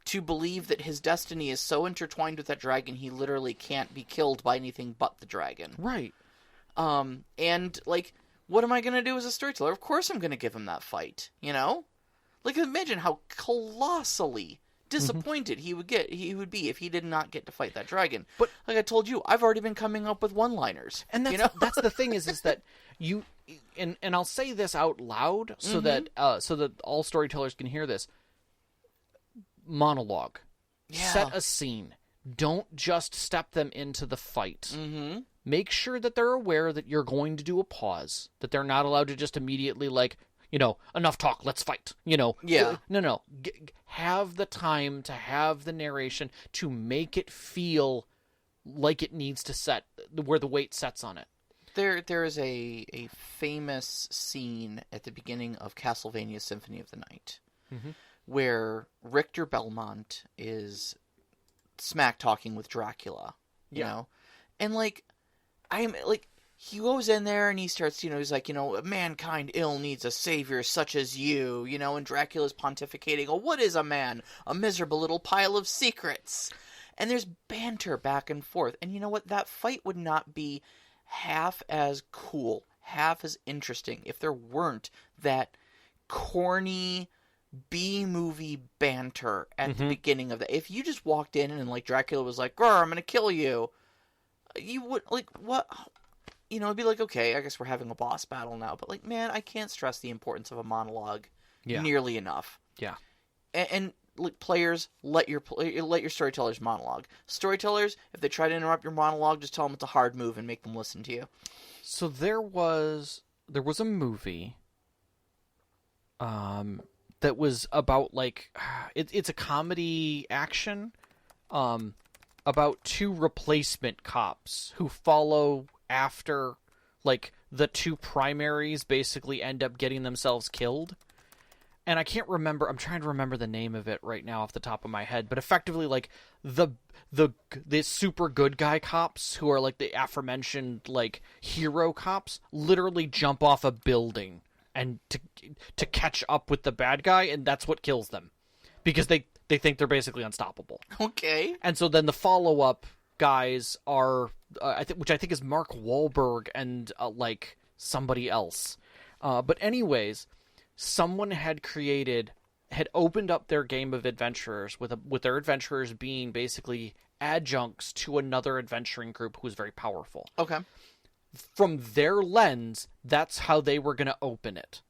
to believe that his destiny is so intertwined with that dragon he literally can't be killed by anything but the dragon. Right. And, what am I going to do as a storyteller? Of course I'm going to give him that fight, Like, imagine how colossally disappointed he would be if he did not get to fight that dragon. But, like I told you, I've already been coming up with one-liners. And that's the thing is that you... And I'll say this out loud so that all storytellers can hear this. Monologue. Yeah. Set a scene. Don't just step them into the fight. make sure that they're aware that you're going to do a pause, that they're not allowed to just immediately, like, you know, enough talk, let's fight, you know. Yeah. No. Have the time to have the narration to make it feel like it needs to set, where the weight sets on it. There is a famous scene at the beginning of Castlevania Symphony of the Night where Richter Belmont is smack talking with Dracula, you know? And, like, he goes in there and he starts, you know, he's like, you know, mankind ill needs a savior such as you, you know, and Dracula's pontificating, oh, what is a man? A miserable little pile of secrets. And there's banter back and forth. And you know what? That fight would not be half as cool, half as interesting if there weren't that corny B-movie banter at the beginning of that. If you just walked in and, like, Dracula was like, "Grr, I'm gonna kill you," you would, like, what? You know, it'd be like, okay, I guess we're having a boss battle now. But, like, man, I can't stress the importance of a monologue nearly enough. Yeah. And like, players, let your storytellers monologue. Storytellers, if they try to interrupt your monologue, just tell them it's a hard move and make them listen to you. So there was a movie that was about, like, it's a comedy action about two replacement cops who follow after, like, the two primaries basically end up getting themselves killed. And I can't remember, I'm trying to remember the name of it right now off the top of my head, but effectively, like, the super good guy cops, who are, like, the aforementioned, like, hero cops, literally jump off a building and to catch up with the bad guy, and that's what kills them. Because they think they're basically unstoppable. Okay. And so then the follow-up guys are, which I think is Mark Wahlberg and, like, somebody else. But anyways, someone had opened up their game of adventurers with their adventurers being basically adjuncts to another adventuring group who was very powerful. Okay. From their lens, that's how they were going to open it.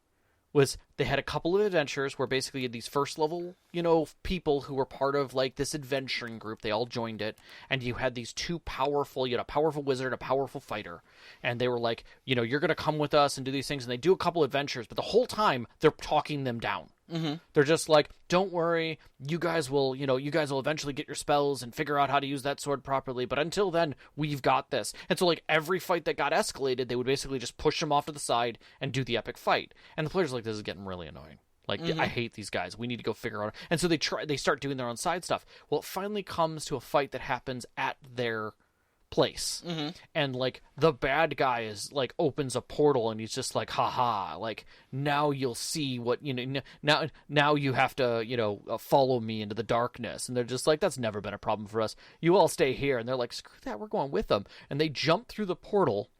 Was they had a couple of adventurers where basically you had these first level, you know, people who were part of, like, this adventuring group. They all joined it, and you had these two powerful, you had a powerful wizard, a powerful fighter, and they were like, you know, you're going to come with us and do these things, and they do a couple adventures, but the whole time they're talking them down. Mm-hmm. They're just like, don't worry, you guys will eventually get your spells and figure out how to use that sword properly, but until then, we've got this. And so, like, every fight that got escalated, they would basically just push them off to the side and do the epic fight. And the players are like, this is getting really annoying. Like, I hate these guys. We need to go figure out. And so they start doing their own side stuff. Well, it finally comes to a fight that happens at their place. Mm-hmm. And, like, the bad guy is, like, opens a portal and he's just like, haha, like, now you'll see what, you know, now you have to, you know, follow me into the darkness. And they're just like, that's never been a problem for us. You all stay here. And they're like, screw that, we're going with them. And they jump through the portal.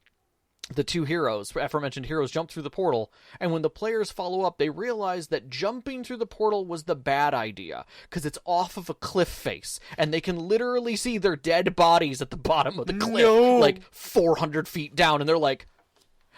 The two heroes, aforementioned heroes, jump through the portal, and when the players follow up, they realize that jumping through the portal was the bad idea, because it's off of a cliff face, and they can literally see their dead bodies at the bottom of the cliff, like 400 feet down, and they're like,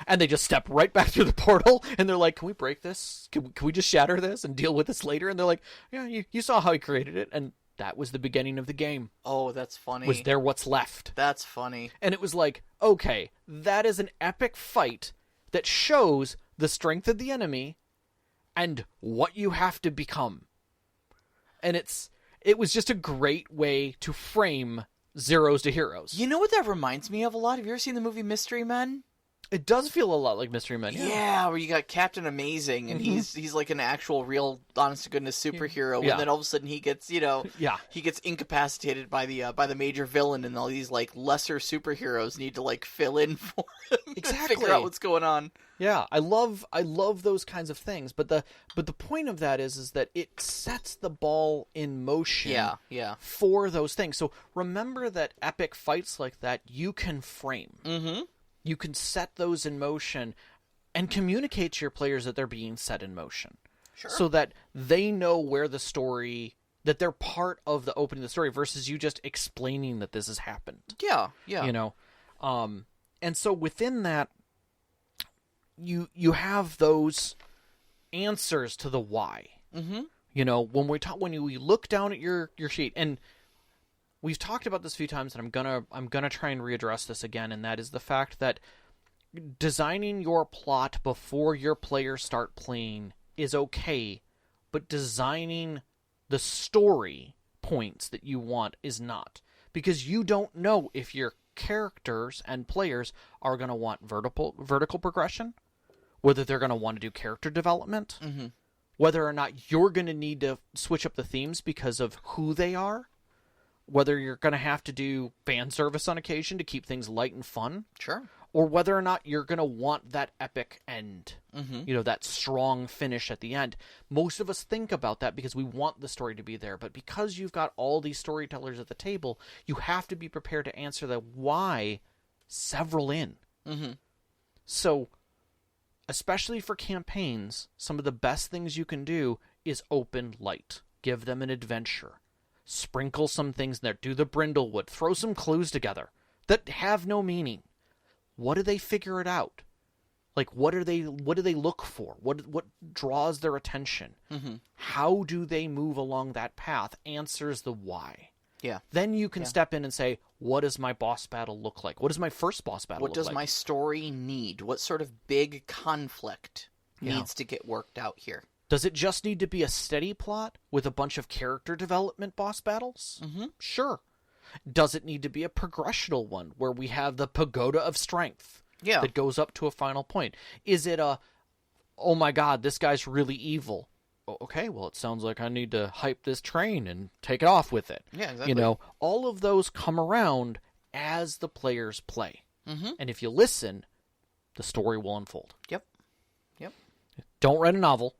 and they just step right back through the portal, and they're like, can we break this? Can we just shatter this and deal with this later? And they're like, yeah, you saw how he created it, and that was the beginning of the game. Oh, that's funny. Was there what's left? That's funny. And it was like, okay, that is an epic fight that shows the strength of the enemy and what you have to become. And it was just a great way to frame Zeros to Heroes. You know what that reminds me of a lot? Have you ever seen the movie Mystery Men? It does feel a lot like Mystery Men. Yeah, where you got Captain Amazing, and he's like an actual, real, honest-to-goodness superhero, and then all of a sudden he gets, you know, he gets incapacitated by the major villain, and all these, like, lesser superheroes need to, like, fill in for him exactly. and figure out what's going on. Yeah, I love those kinds of things, but the point of that is that it sets the ball in motion. For those things. So remember that epic fights like that you can frame. Mm-hmm. You can set those in motion and communicate to your players that they're being set in motion. Sure. So that they know where the story, that they're part of the opening of the story versus you just explaining that this has happened. Yeah. You know? And so within that, you have those answers to the why. Mm-hmm. You know, when we look down at your sheet, and we've talked about this a few times, and I'm gonna try and readdress this again, and that is the fact that designing your plot before your players start playing is okay, but designing the story points that you want is not, because you don't know if your characters and players are going to want vertical progression, whether they're going to want to do character development, whether or not you're going to need to switch up the themes because of who they are, whether you're going to have to do fan service on occasion to keep things light and fun. Sure. Or whether or not you're going to want that epic end, that strong finish at the end. Most of us think about that because we want the story to be there. But because you've got all these storytellers at the table, you have to be prepared to answer the why several in. So, especially for campaigns, some of the best things you can do is open light. Give them an adventure. Sprinkle some things in there. Do the Brindlewood. Throw some clues together that have no meaning. What do they figure it out? Like, what do they look for? What draws their attention? How do they move along that path? Answers the why. Yeah. Then you can step in and say, what does my boss battle look like? What does my first boss battle look like? What does my story need? What sort of big conflict needs to get worked out here? Does it just need to be a steady plot with a bunch of character development boss battles? Sure. Does it need to be a progressional one where we have the pagoda of strength that goes up to a final point? Is it a, oh my god, this guy's really evil? Okay, well, it sounds like I need to hype this train and take it off with it. Yeah, exactly. All of those come around as the players play. And if you listen, the story will unfold. Yep. Don't write a novel.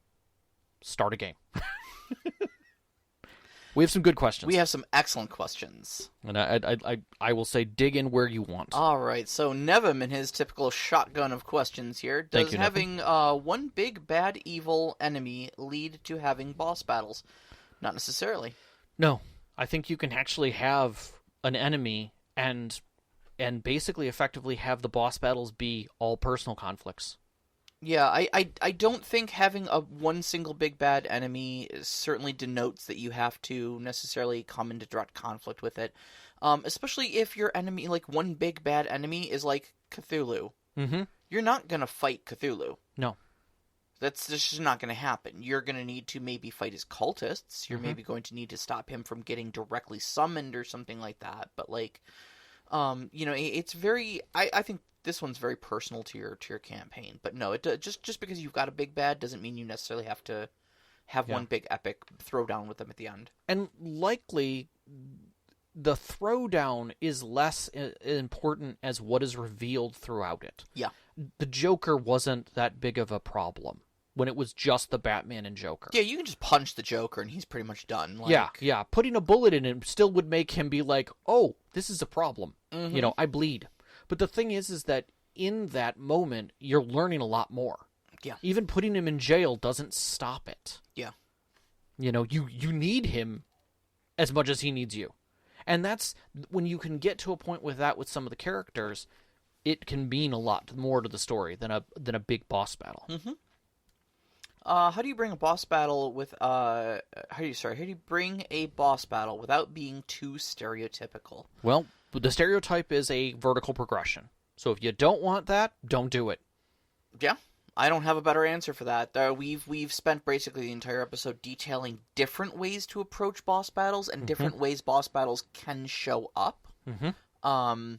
Start a game. We have some good questions. We have some excellent questions. And I will say dig in where you want. All right, so Nevim, in his typical shotgun of questions here, does having one big bad evil enemy lead to having boss battles? Not necessarily. No. I think you can actually have an enemy and basically effectively have the boss battles be all personal conflicts. Yeah, I don't think having one single big bad enemy certainly denotes that you have to necessarily come into direct conflict with it. Especially if your enemy, like one big bad enemy, is like Cthulhu. You're not going to fight Cthulhu. No. That's just not going to happen. You're going to need to maybe fight his cultists. You're maybe going to need to stop him from getting directly summoned or something like that. But it's very... I think this one's very personal to your campaign, but no, just because you've got a big bad doesn't mean you necessarily have to have one big epic throwdown with them at the end. And likely, the throwdown is less important as what is revealed throughout it. Yeah, the Joker wasn't that big of a problem when it was just the Batman and Joker. Yeah, you can just punch the Joker and he's pretty much done. Yeah. Putting a bullet in him still would make him be like, "Oh, this is a problem." I bleed. But the thing is that in that moment, you're learning a lot more. Yeah. Even putting him in jail doesn't stop it. Yeah. You need him as much as he needs you. And that's when you can get to a point with that with some of the characters, it can mean a lot more to the story than a big boss battle. How do you bring a boss battle with how do you bring a boss battle without being too stereotypical? Well, the stereotype is a vertical progression. So if you don't want that, don't do it. Yeah, I don't have a better answer for that. We've spent basically the entire episode detailing different ways to approach boss battles and different ways boss battles can show up. I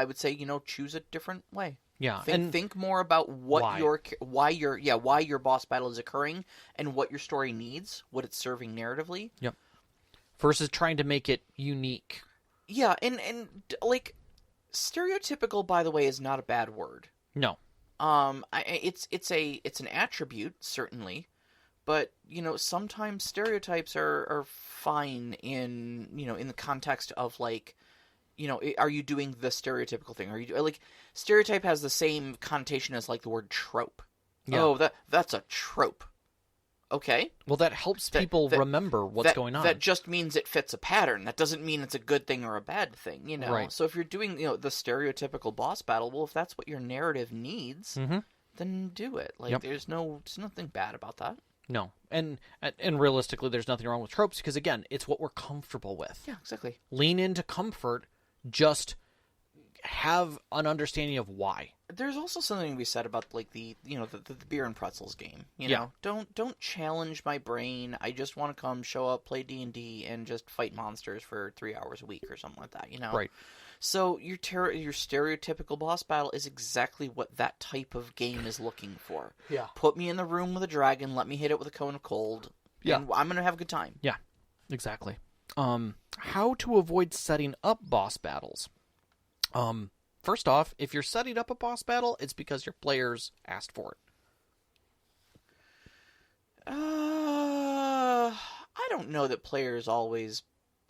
would say, choose a different way. Yeah, think more about why your boss battle is occurring and what your story needs, what it's serving narratively. Yep. Versus trying to make it unique. Yeah, and stereotypical, by the way, is not a bad word. No. It's an attribute, certainly, but sometimes stereotypes are fine in the context of are you doing the stereotypical thing? Are you stereotype has the same connotation as the word trope. Yeah. Oh, that's a trope. Okay. Well, that helps people remember what's going on. That just means it fits a pattern. That doesn't mean it's a good thing or a bad thing, Right. So if you're doing, the stereotypical boss battle, well, if that's what your narrative needs, then do it. There's nothing bad about that. No. And realistically, there's nothing wrong with tropes because, again, it's what we're comfortable with. Yeah, exactly. Lean into comfort, just have an understanding of why. There's also something to be said about like the beer and pretzels game. You know, don't challenge my brain. I just want to come, show up, play D&D, and just fight monsters for 3 hours a week or something like that. You know, Right. So your stereotypical boss battle is exactly what that type of game is looking for. Yeah. Put me in the room with a dragon, let me hit it with a cone of cold, and I'm gonna have a good time. Yeah, exactly. How to avoid setting up boss battles. First off, if you're setting up a boss battle, it's because your players asked for it. I don't know that players always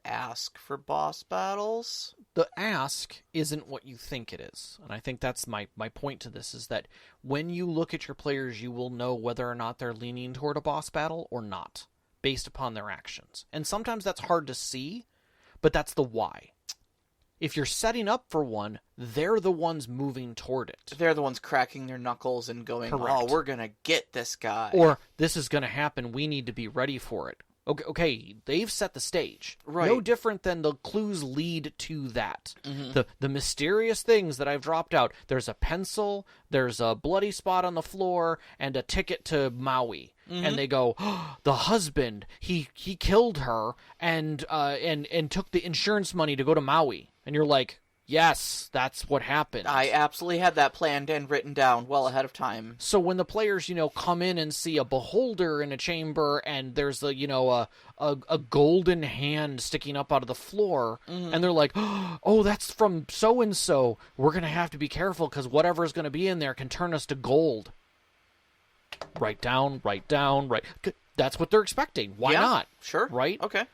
ask for boss battles. The ask isn't what you think it is. And I think that's my point to this, is that when you look at your players, you will know whether or not they're leaning toward a boss battle or not, based upon their actions. And sometimes that's hard to see, but that's the why. If you're setting up for one, they're the ones moving toward it. They're the ones cracking their knuckles and going, Correct. "Oh, we're gonna get this guy." Or, this is going to happen, we need to be ready for it. Okay, they've set the stage. Right. No different than the clues lead to that. Mm-hmm. The mysterious things that I've dropped out. There's a pencil, there's a bloody spot on the floor, and a ticket to Maui. Mm-hmm. And they go, oh, the husband, he killed her and took the insurance money to go to Maui. And you're like, yes, that's what happened. I absolutely had that planned and written down well ahead of time. So when the players, come in and see a beholder in a chamber and there's a golden hand sticking up out of the floor, and they're like, oh, that's from so-and-so. We're going to have to be careful because whatever's going to be in there can turn us to gold. Write down, right. That's what they're expecting. Why not? Sure. Right? Okay.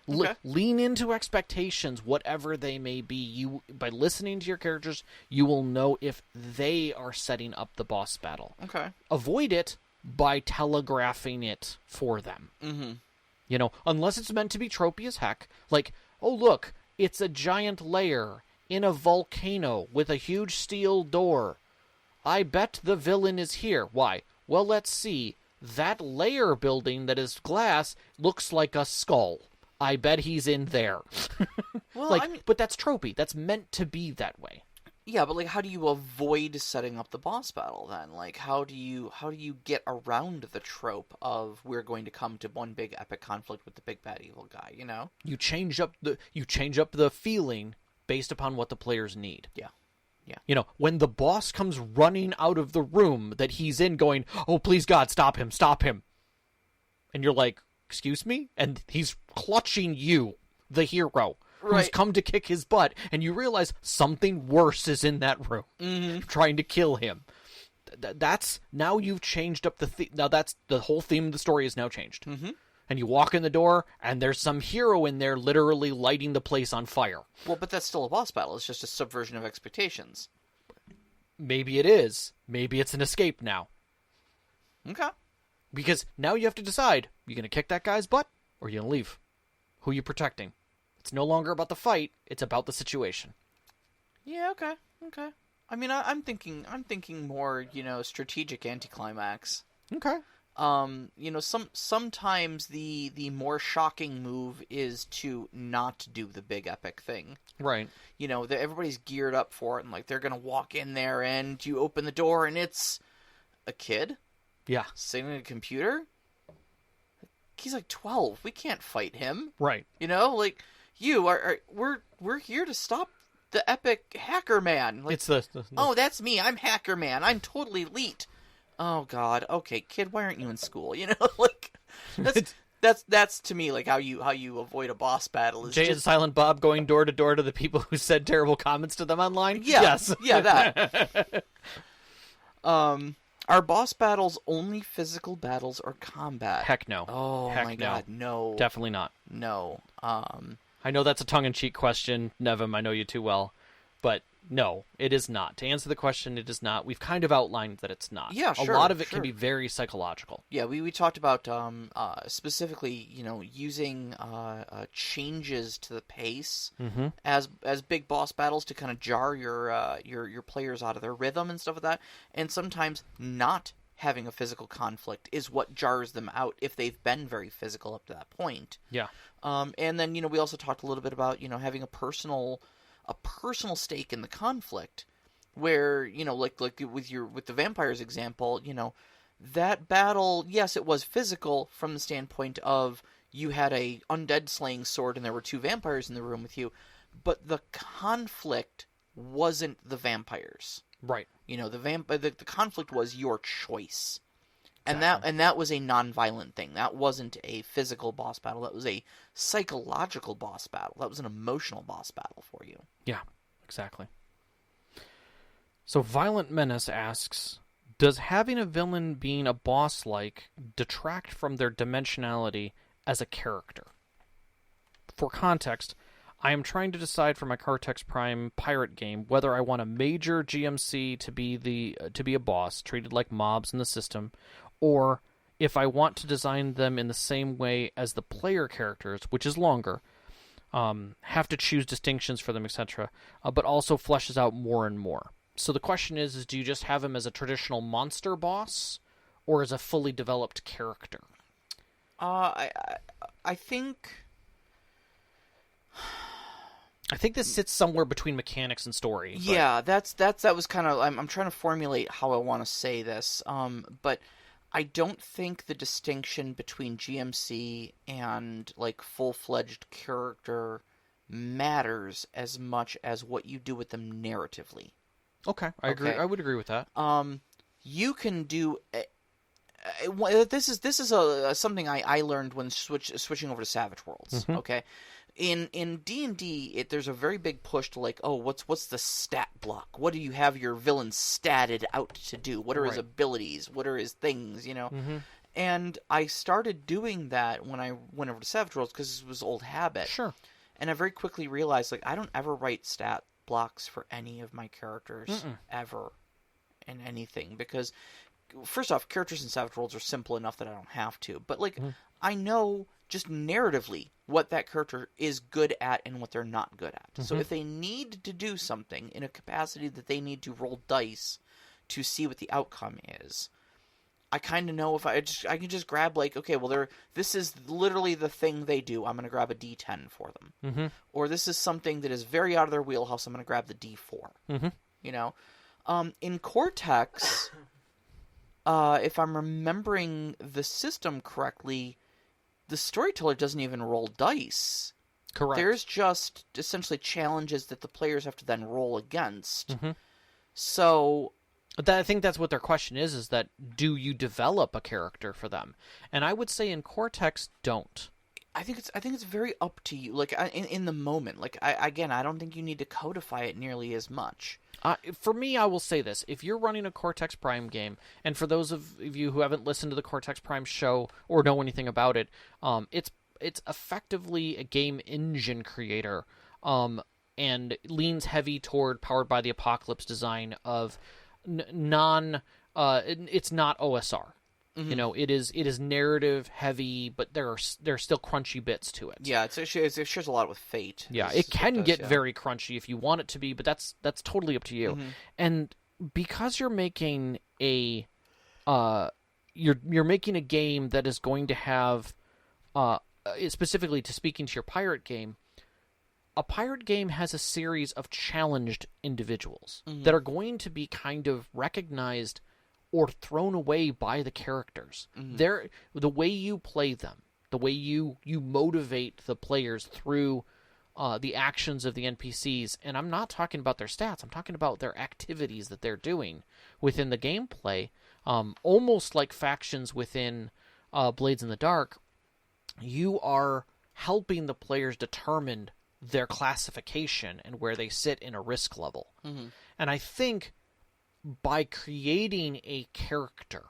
Lean into expectations, whatever they may be. You, by listening to your characters, you will know if they are setting up the boss battle. Okay. Avoid it by telegraphing it for them. Mm-hmm. Unless it's meant to be tropey as heck. Like, oh, look, it's a giant lair in a volcano with a huge steel door. I bet the villain is here. Why? Well, let's see. That layer building that is glass looks like a skull. I bet he's in there. Well, but that's tropey. That's meant to be that way. Yeah, but how do you avoid setting up the boss battle then? How do you get around the trope of we're going to come to one big epic conflict with the big bad evil guy? You change up the feeling based upon what the players need. Yeah. When the boss comes running out of the room that he's in going, oh, please God, stop him. And you're like, excuse me? And he's clutching you, the hero, who's come to kick his butt. And you realize something worse is in that room, trying to kill him. That's, now you've changed up now that's, the whole theme of the story is now changed. Mm-hmm. And you walk in the door, and there's some hero in there literally lighting the place on fire. Well, but that's still a boss battle. It's just a subversion of expectations. Maybe it is. Maybe it's an escape now. Okay. Because now you have to decide, you going to kick that guy's butt, or you going to leave? Who are you protecting? It's no longer about the fight, it's about the situation. Yeah, okay. I mean, I'm thinking more, strategic anticlimax. Okay. Sometimes the more shocking move is to not do the big epic thing. Right. Everybody's geared up for it, and they're gonna walk in there, and you open the door, and it's a kid. Yeah. Sitting at a computer. He's 12. We can't fight him. Right. We're here to stop the epic hacker man. It's the oh, that's me. I'm hacker man. I'm totally elite. Oh God. Okay, kid, why aren't you in school? That's to me how you avoid a boss battle is Jay and Silent Bob going door to door to the people who said terrible comments to them online. Yeah, yes, yeah, that. Are boss battles only physical battles or combat? Heck no. Oh Heck my no. God, no. Definitely not. No. I know that's a tongue-in-cheek question, Nevim. I know you too well, but no, it is not. To answer the question, it is not. We've kind of outlined that it's not. Yeah, sure. A lot of it can be very psychological. Yeah, we talked about specifically, using changes to the pace as big boss battles to kind of jar your players out of their rhythm and stuff like that, and sometimes not having a physical conflict is what jars them out if they've been very physical up to that point. Yeah. And then, we also talked a little bit about, having a personal stake in the conflict where, like with the vampires example, that battle, yes, it was physical from the standpoint of you had a undead slaying sword and there were 2 vampires in the room with you, but the conflict wasn't the vampires. Right. The conflict was your choice. Exactly. And that was a non-violent thing. That wasn't a physical boss battle. That was a psychological boss battle. That was an emotional boss battle for you. Yeah, exactly. So Violent Menace asks, does having a villain being a boss-like detract from their dimensionality as a character? For context, I am trying to decide for my Cortex Prime pirate game whether I want a major GMC to be a boss, treated like mobs in the system, or if I want to design them in the same way as the player characters, which is longer, have to choose distinctions for them, etc., but also fleshes out more and more. So the question is do you just have him as a traditional monster boss, or as a fully developed character? I think this sits somewhere between mechanics and story. But... Yeah, that was kind of... I'm trying to formulate how I want to say this, but I don't think the distinction between GMC and, like, full-fledged character matters as much as what you do with them narratively. Okay, I agree. I would agree with that. You can do... This is something I learned when switching over to Savage Worlds, okay? In D&D, there's a very big push to, like, what's the stat block? What do you have your villain statted out to do? What are his abilities? What are his things, And I started doing that when I went over to Savage Worlds because it was old habit. Sure. And I very quickly realized, like, I don't ever write stat blocks for any of my characters ever in anything because, first off, characters in Savage Worlds are simple enough that I don't have to. But, like, I know just narratively what that character is good at and what they're not good at. So if they need to do something in a capacity that they need to roll dice to see what the outcome is, I kind of know if I can just grab, like, okay, well, this is literally the thing they do. I'm going to grab a D10 for them. Or this is something that is very out of their wheelhouse. I'm going to grab the D4. In Cortex, if I'm remembering the system correctly, the storyteller doesn't even roll dice. Correct. There's just essentially challenges that the players have to then roll against. So... I think that's what their question is that do you develop a character for them? And I would say in Cortex, don't. I think it's very up to you. Like, in the moment. Like, I don't think you need to codify it nearly as much. For me, I will say this. If you're running a Cortex Prime game, and for those of you who haven't listened to the Cortex Prime show or know anything about it, it's effectively a game engine creator, and leans heavy toward Powered by the Apocalypse design of it's not OSR. It is narrative heavy, but there are still crunchy bits to it. Yeah, it shares a lot with Fate. Yeah, it can get very crunchy if you want it to be, but that's totally up to you. And because you're making you're making a game that is going to have specifically to speaking to your pirate game, a pirate game has a series of challenged individuals that are going to be kind of recognized or thrown away by the characters. The way you play them, the way you motivate the players through the actions of the NPCs, and I'm not talking about their stats, I'm talking about their activities that they're doing within the gameplay, almost like factions within Blades in the Dark. You are helping the players determine their classification and where they sit in a risk level. And I think by creating a character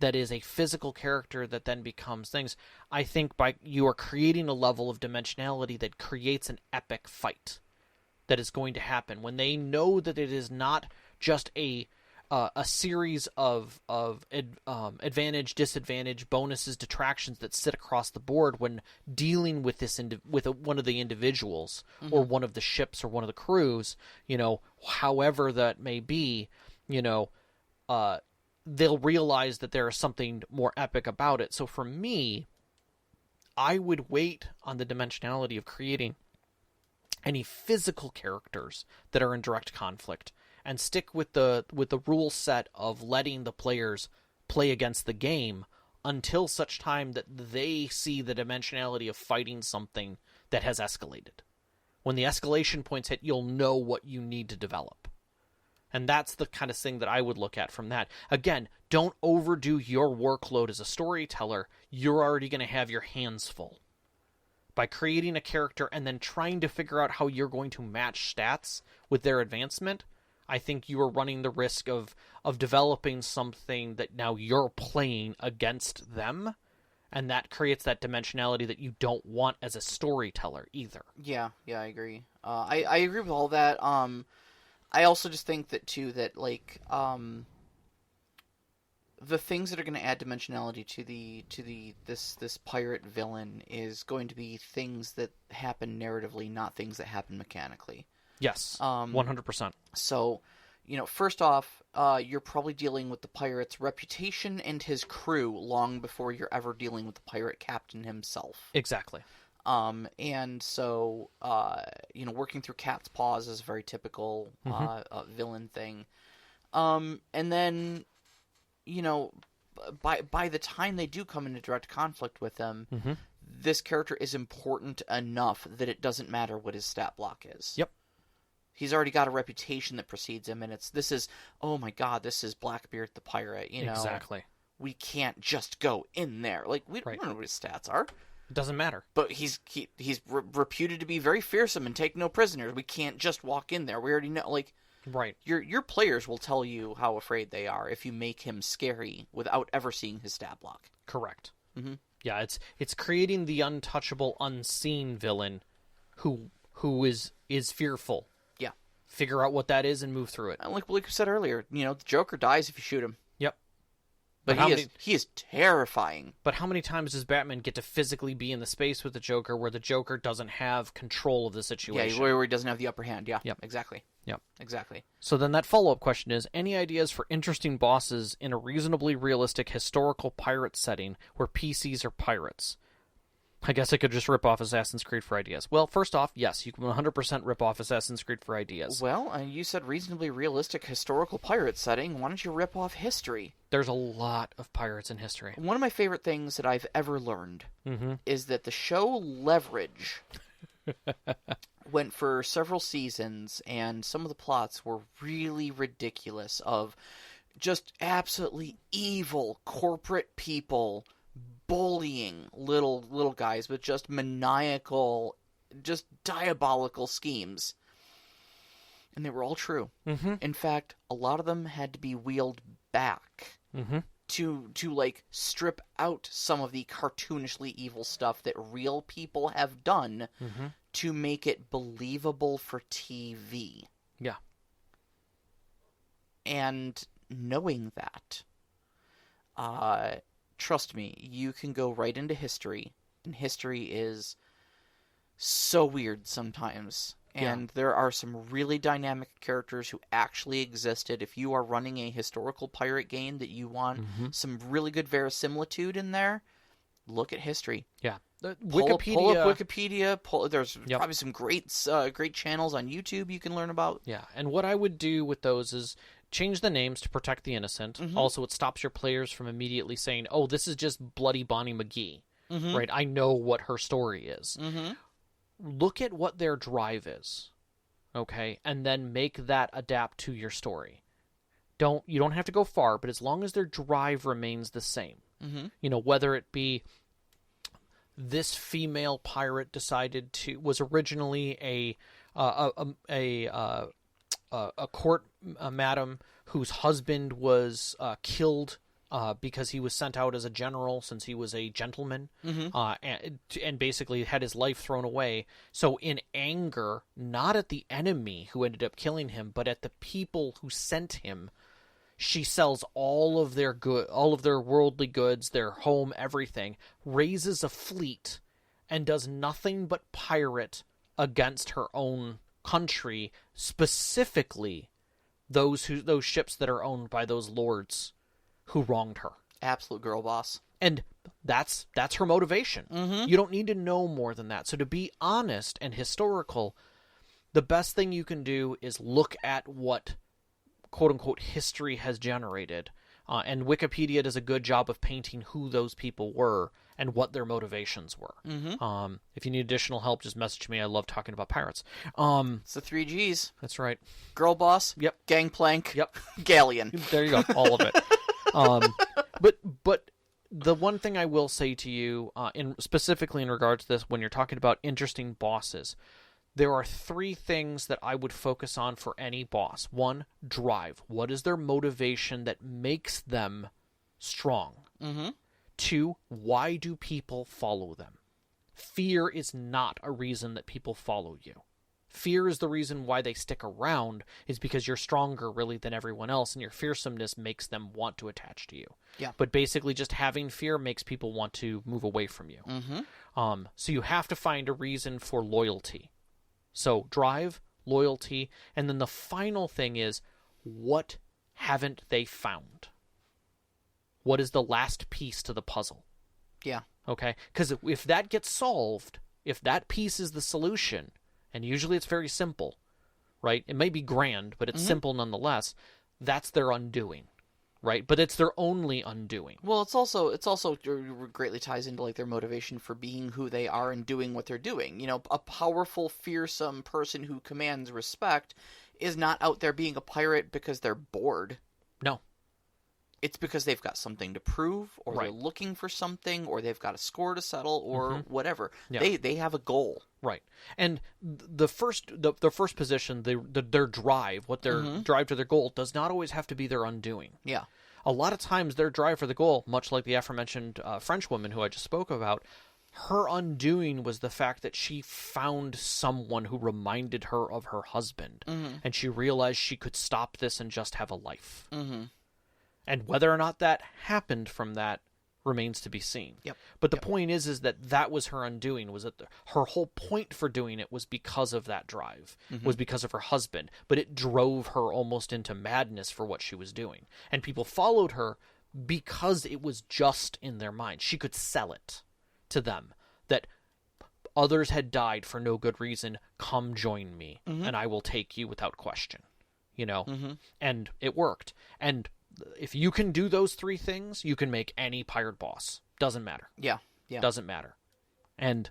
that is a physical character that then becomes things, I think you are creating a level of dimensionality that creates an epic fight that is going to happen when they know that it is not just a series of advantage, disadvantage, bonuses, detractions that sit across the board when dealing with one of the individuals or one of the ships or one of the crews, however that may be, they'll realize that there is something more epic about it. So for me, I would wait on the dimensionality of creating any physical characters that are in direct conflict, and stick with the rule set of letting the players play against the game until such time that they see the dimensionality of fighting something that has escalated. When the escalation points hit, you'll know what you need to develop. And that's the kind of thing that I would look at from that. Again, don't overdo your workload as a storyteller. You're already going to have your hands full. By creating a character and then trying to figure out how you're going to match stats with their advancement, I think you are running the risk of developing something that now you're playing against them, and that creates that dimensionality that you don't want as a storyteller either. Yeah, I agree. I agree with all that. I also just think that too that like the things that are going to add dimensionality to this pirate villain is going to be things that happen narratively, not things that happen mechanically. Yes, 100%. So, first off, you're probably dealing with the pirate's reputation and his crew long before you're ever dealing with the pirate captain himself. Exactly. And so, working through cat's paws is a very typical villain thing. And then, by the time they do come into direct conflict with him, this character is important enough that it doesn't matter what his stat block is. Yep. He's already got a reputation that precedes him, and this is Blackbeard the pirate, Exactly. We can't just go in there. Like, we don't know what his stats are. It doesn't matter. But he's reputed to be very fearsome and take no prisoners. We can't just walk in there. We already know, like... Right. Your players will tell you how afraid they are if you make him scary without ever seeing his stat block. Correct. Mm-hmm. Yeah, it's creating the untouchable, unseen villain who is fearful. Yeah. Figure out what that is and move through it. Like we said earlier, the Joker dies if you shoot him. Yep. But he is terrifying. But how many times does Batman get to physically be in the space with the Joker where the Joker doesn't have control of the situation? Yeah, where he doesn't have the upper hand. Yeah, yep. Exactly. Yep. Exactly. So then that follow-up question is, any ideas for interesting bosses in a reasonably realistic historical pirate setting where PCs are pirates? I guess I could just rip off Assassin's Creed for ideas. Well, first off, yes, you can 100% rip off Assassin's Creed for ideas. Well, you said reasonably realistic historical pirate setting. Why don't you rip off history? There's a lot of pirates in history. One of my favorite things that I've ever learned is that the show Leverage went for several seasons, and some of the plots were really ridiculous, of just absolutely evil corporate people bullying little guys with just maniacal, just diabolical schemes. And they were all true. Mm-hmm. In fact, a lot of them had to be wheeled back to like strip out some of the cartoonishly evil stuff that real people have done to make it believable for TV. Yeah. And knowing that, trust me, you can go right into history, and history is so weird sometimes. And there are some really dynamic characters who actually existed. If you are running a historical pirate game that you want some really good verisimilitude in there, look at history. Yeah. Wikipedia. Pull up Wikipedia. There's probably some great channels on YouTube you can learn about. Yeah, and what I would do with those is change the names to protect the innocent. Also, it stops your players from immediately saying, oh, this is just Bloody Bonnie McGee. Right? I know what her story is. Look at what their drive is, okay? And then make that adapt to your story. You don't have to go far, but as long as their drive remains the same. Whether it be this female pirate was originally a court madam whose husband was killed because he was sent out as a general since he was a gentleman, and basically had his life thrown away. So in anger, not at the enemy who ended up killing him, but at the people who sent him, she sells all of their worldly goods, their home, everything, raises a fleet, and does nothing but pirate against her own country, specifically those ships that are owned by those lords who wronged her. Absolute girl boss. And that's her motivation. Mm-hmm. You don't need to know more than that. So to be honest and historical, the best thing you can do is look at what quote-unquote history has generated. And Wikipedia does a good job of painting who those people were and what their motivations were. Mm-hmm. If you need additional help, just message me. I love talking about pirates. It's the 3 Gs. That's right. Girl boss. Yep. Gangplank. Yep. Galleon. There you go. All of it. But the one thing I will say to you, specifically in regards to this, when you're talking about interesting bosses, there are 3 things that I would focus on for any boss. 1, drive. What is their motivation that makes them strong? Mm-hmm. 2, why do people follow them? Fear is not a reason that people follow you. Fear is the reason why they stick around, is because you're stronger really than everyone else, and your fearsomeness makes them want to attach to you. Yeah. But basically just having fear makes people want to move away from you. Mm-hmm. So you have to find a reason for loyalty. So drive, loyalty, and then the final thing is, what haven't they found? What is the last piece to the puzzle? Yeah. Okay? Because if that gets solved, if that piece is the solution, and usually it's very simple, right? It may be grand, but it's simple nonetheless. That's their undoing, right? But it's their only undoing. Well, it's also greatly ties into like their motivation for being who they are and doing what they're doing. You know, a powerful, fearsome person who commands respect is not out there being a pirate because they're bored. No. It's because they've got something to prove, or Right. they're looking for something, or they've got a score to settle, or whatever. Yeah. They have a goal. Right. And the first position, their drive, what their drive to their goal, does not always have to be their undoing. Yeah. A lot of times their drive for the goal, much like the aforementioned French woman who I just spoke about, her undoing was the fact that she found someone who reminded her of her husband, and she realized she could stop this and just have a life. Mm-hmm. And whether or not that happened from that remains to be seen. Yep. But the point is that was her undoing, was that her whole point for doing it was because of that drive, was because of her husband. But it drove her almost into madness for what she was doing. And people followed her because it was just in their mind. She could sell it to them that others had died for no good reason. Come join me, and I will take you without question. You know? And it worked. And if you can do those 3 things, you can make any pirate boss. Doesn't matter. Yeah. Yeah. Doesn't matter. And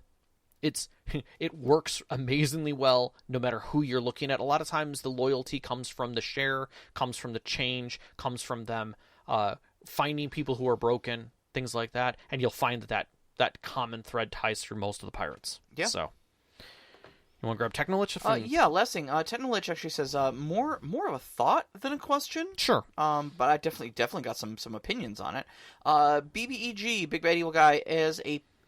it works amazingly well no matter who you're looking at. A lot of times the loyalty comes from the share, comes from the change, comes from them finding people who are broken, things like that. And you'll find that common thread ties through most of the pirates. Yeah. So, you want to grab Technolich? Yeah, last thing. Technolich actually says more of a thought than a question. Sure. But I definitely got some opinions on it. BBEG, Big Bad Evil Guy,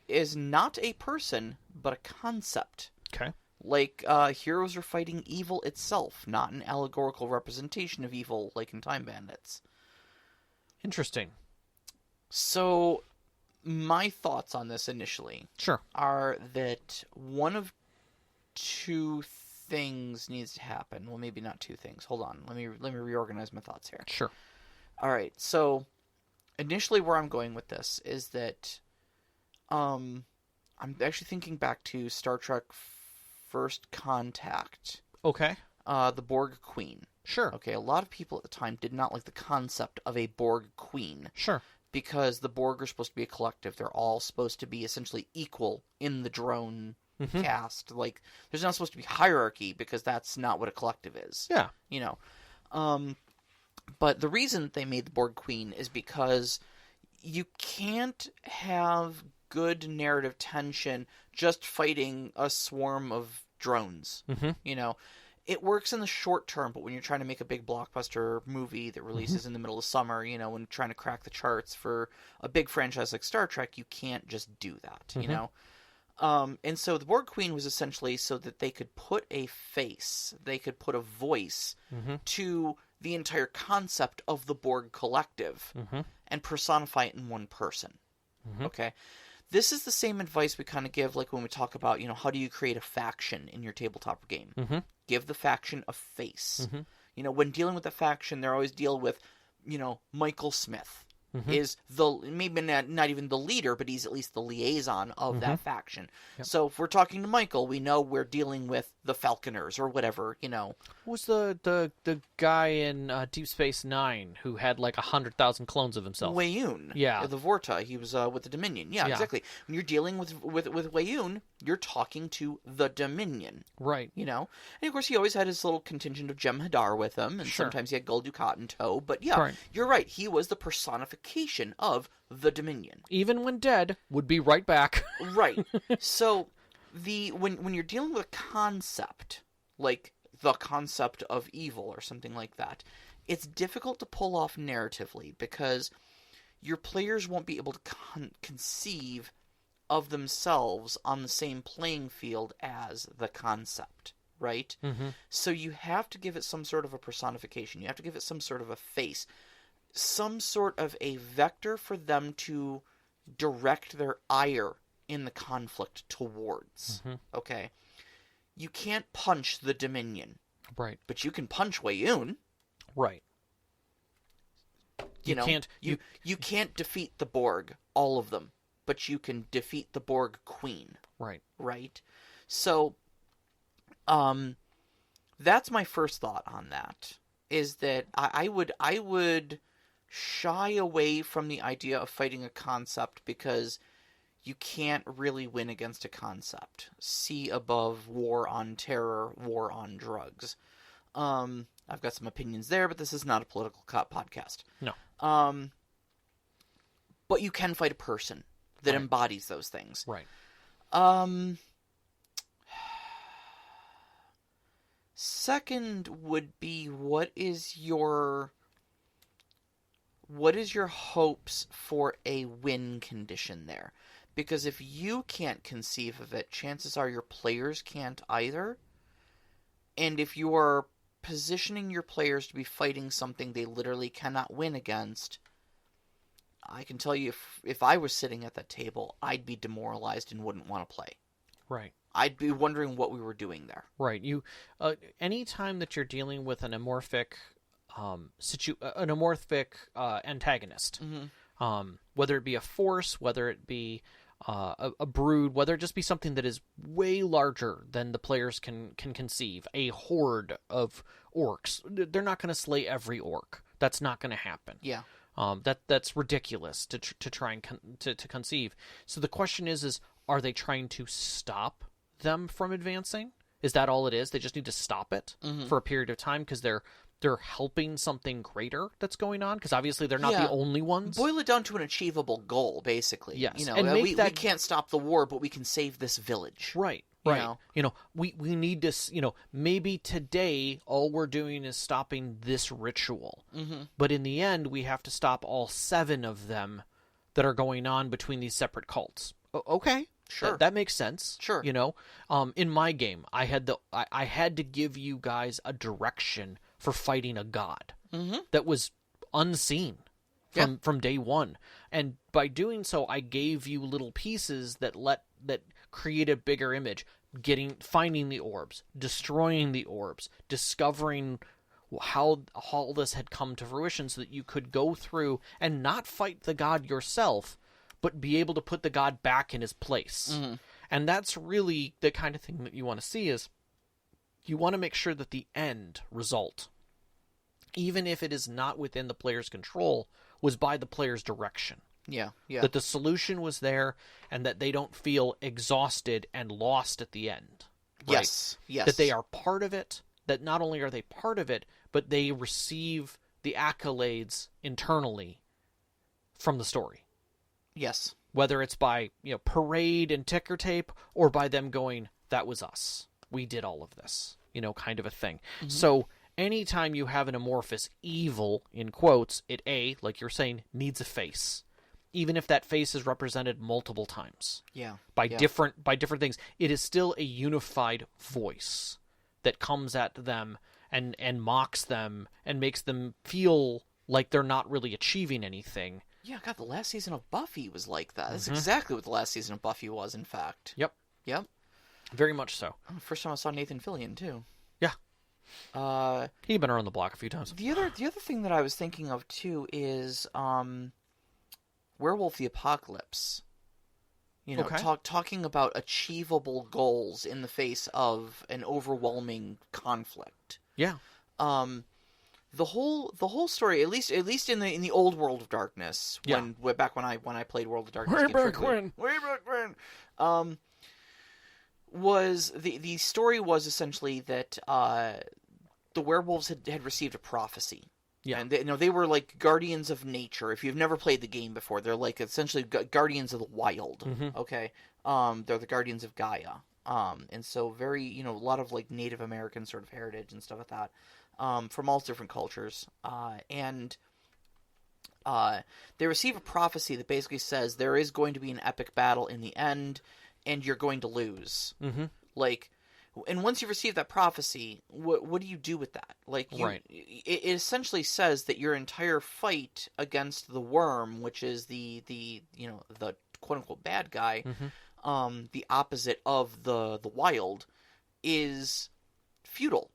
is not a person, but a concept. Okay. Like, heroes are fighting evil itself, not an allegorical representation of evil like in Time Bandits. Interesting. So, my thoughts on this initially are that one of 2 things needs to happen. Well, maybe not 2 things. Hold on. Let me reorganize my thoughts here. Sure. All right. So, initially where I'm going with this is that I'm actually thinking back to Star Trek First Contact. Okay. The Borg Queen. Sure. Okay, a lot of people at the time did not like the concept of a Borg Queen. Sure. Because the Borg are supposed to be a collective. They're all supposed to be essentially equal in the drone cast. Like, there's not supposed to be hierarchy because that's not what a collective is. Yeah. You know. But the reason they made the Borg Queen is because you can't have good narrative tension just fighting a swarm of drones. You know. It works in the short term, but when you're trying to make a big blockbuster movie that releases in the middle of summer, you know, when trying to crack the charts for a big franchise like Star Trek, you can't just do that, you know? And so the Borg Queen was essentially so that they could put a face, they could put a voice to the entire concept of the Borg collective and personify it in one person. Okay? This is the same advice we kind of give, like when we talk about, you know, how do you create a faction in your tabletop game? Give the faction a face. You know, when dealing with a faction, they're always deal with, you know, Michael Smith. is maybe not even the leader, but he's at least the liaison of that faction. Yep. So if we're talking to Michael, we know we're dealing with the Falconers or whatever, Who was the guy in Deep Space Nine who had like 100,000 clones of himself? Weyoun. Yeah. The Vorta. He was with the Dominion. Yeah, exactly. When you're dealing with Weyoun, you're talking to the Dominion. Right. And of course he always had his little contingent of Jem'Hadar with him, and sometimes he had Gul Dukat in tow, but you're right, he was the personification of the Dominion. Even when dead, would be right back. Right. So when you're dealing with a concept, like the concept of evil or something like that, it's difficult to pull off narratively because your players won't be able to conceive of themselves on the same playing field as the concept, right? So you have to give it some sort of a personification. You have to give it some sort of a face, some sort of a vector for them to direct their ire in the conflict towards. Okay? You can't punch the Dominion. Right. But you can punch Weyoun. Right. You can't defeat the Borg, all of them, but you can defeat the Borg Queen. Right. Right? So, that's my first thought on that, is that I would shy away from the idea of fighting a concept because you can't really win against a concept. See above War on Terror, War on Drugs. I've got some opinions there, but this is not a political podcast. No. But you can fight a person that embodies those things. Right. Second would be what is your hopes for a win condition there? Because if you can't conceive of it, chances are your players can't either. And if you are positioning your players to be fighting something they literally cannot win against, I can tell you if I was sitting at that table, I'd be demoralized and wouldn't want to play. Right. I'd be wondering what we were doing there. Right. You, anytime that you're dealing with an amorphic, antagonist, whether it be a force, whether it be a brood, whether it just be something that is way larger than the players can conceive, a horde of orcs, they're not going to slay every orc. That's not going to happen. Yeah. That's ridiculous to try and to conceive. So the question is are they trying to stop them from advancing? Is that all it is? They just need to stop it for a period of time because they're helping something greater that's going on? Because obviously they're not the only ones. Boil it down to an achievable goal, basically. Yes. And we can't stop the war, but we can save this village. Right. Right. We need to, maybe today all we're doing is stopping this ritual. But in the end, we have to stop all 7 of them that are going on between these separate cults. Okay. Sure. That makes sense. Sure. In my game, I had to give you guys a direction for fighting a god that was unseen from day one. And by doing so, I gave you little pieces that create a bigger image. Finding the orbs, destroying the orbs, discovering how all this had come to fruition so that you could go through and not fight the god yourself, but be able to put the god back in his place. And that's really the kind of thing that you want to see is you want to make sure that the end result, even if it is not within the player's control, was by the player's direction. Yeah. That the solution was there and that they don't feel exhausted and lost at the end. Right? Yes. That they are part of it, that not only are they part of it, but they receive the accolades internally from the story. Yes. Whether it's by, parade and ticker tape or by them going, that was us. We did all of this, kind of a thing. So anytime you have an amorphous evil, in quotes, it, like you're saying, needs a face. Even if that face is represented multiple times. By different things, it is still a unified voice that comes at them and mocks them and makes them feel like they're not really achieving anything. Yeah, God, the last season of Buffy was like that. That's exactly what the last season of Buffy was, in fact. Yep. Very much so. First time I saw Nathan Fillion, too. Yeah. He'd been around the block a few times. The other thing that I was thinking of, too, is Werewolf the Apocalypse. You know, Okay. talking about achievable goals in the face of an overwhelming conflict. Yeah. The whole story, at least in the old World of Darkness, Yeah. back when I played World of Darkness, Way back when. Was the story was essentially that the werewolves had received a prophecy. Yeah. And they were like guardians of nature. If you've never played the game before, they're like essentially guardians of the wild. Mm-hmm. Okay, they're the guardians of Gaia. And so very, a lot of like Native American sort of heritage and stuff like that, from all different cultures. And they receive a prophecy that basically says there is going to be an epic battle in the end, and you're going to lose. Mm-hmm. Like. And once you receive that prophecy, what do you do with that? Like, Right. It essentially says that your entire fight against the worm, which is the quote unquote bad guy, Mm-hmm. The opposite of the wild, is futile.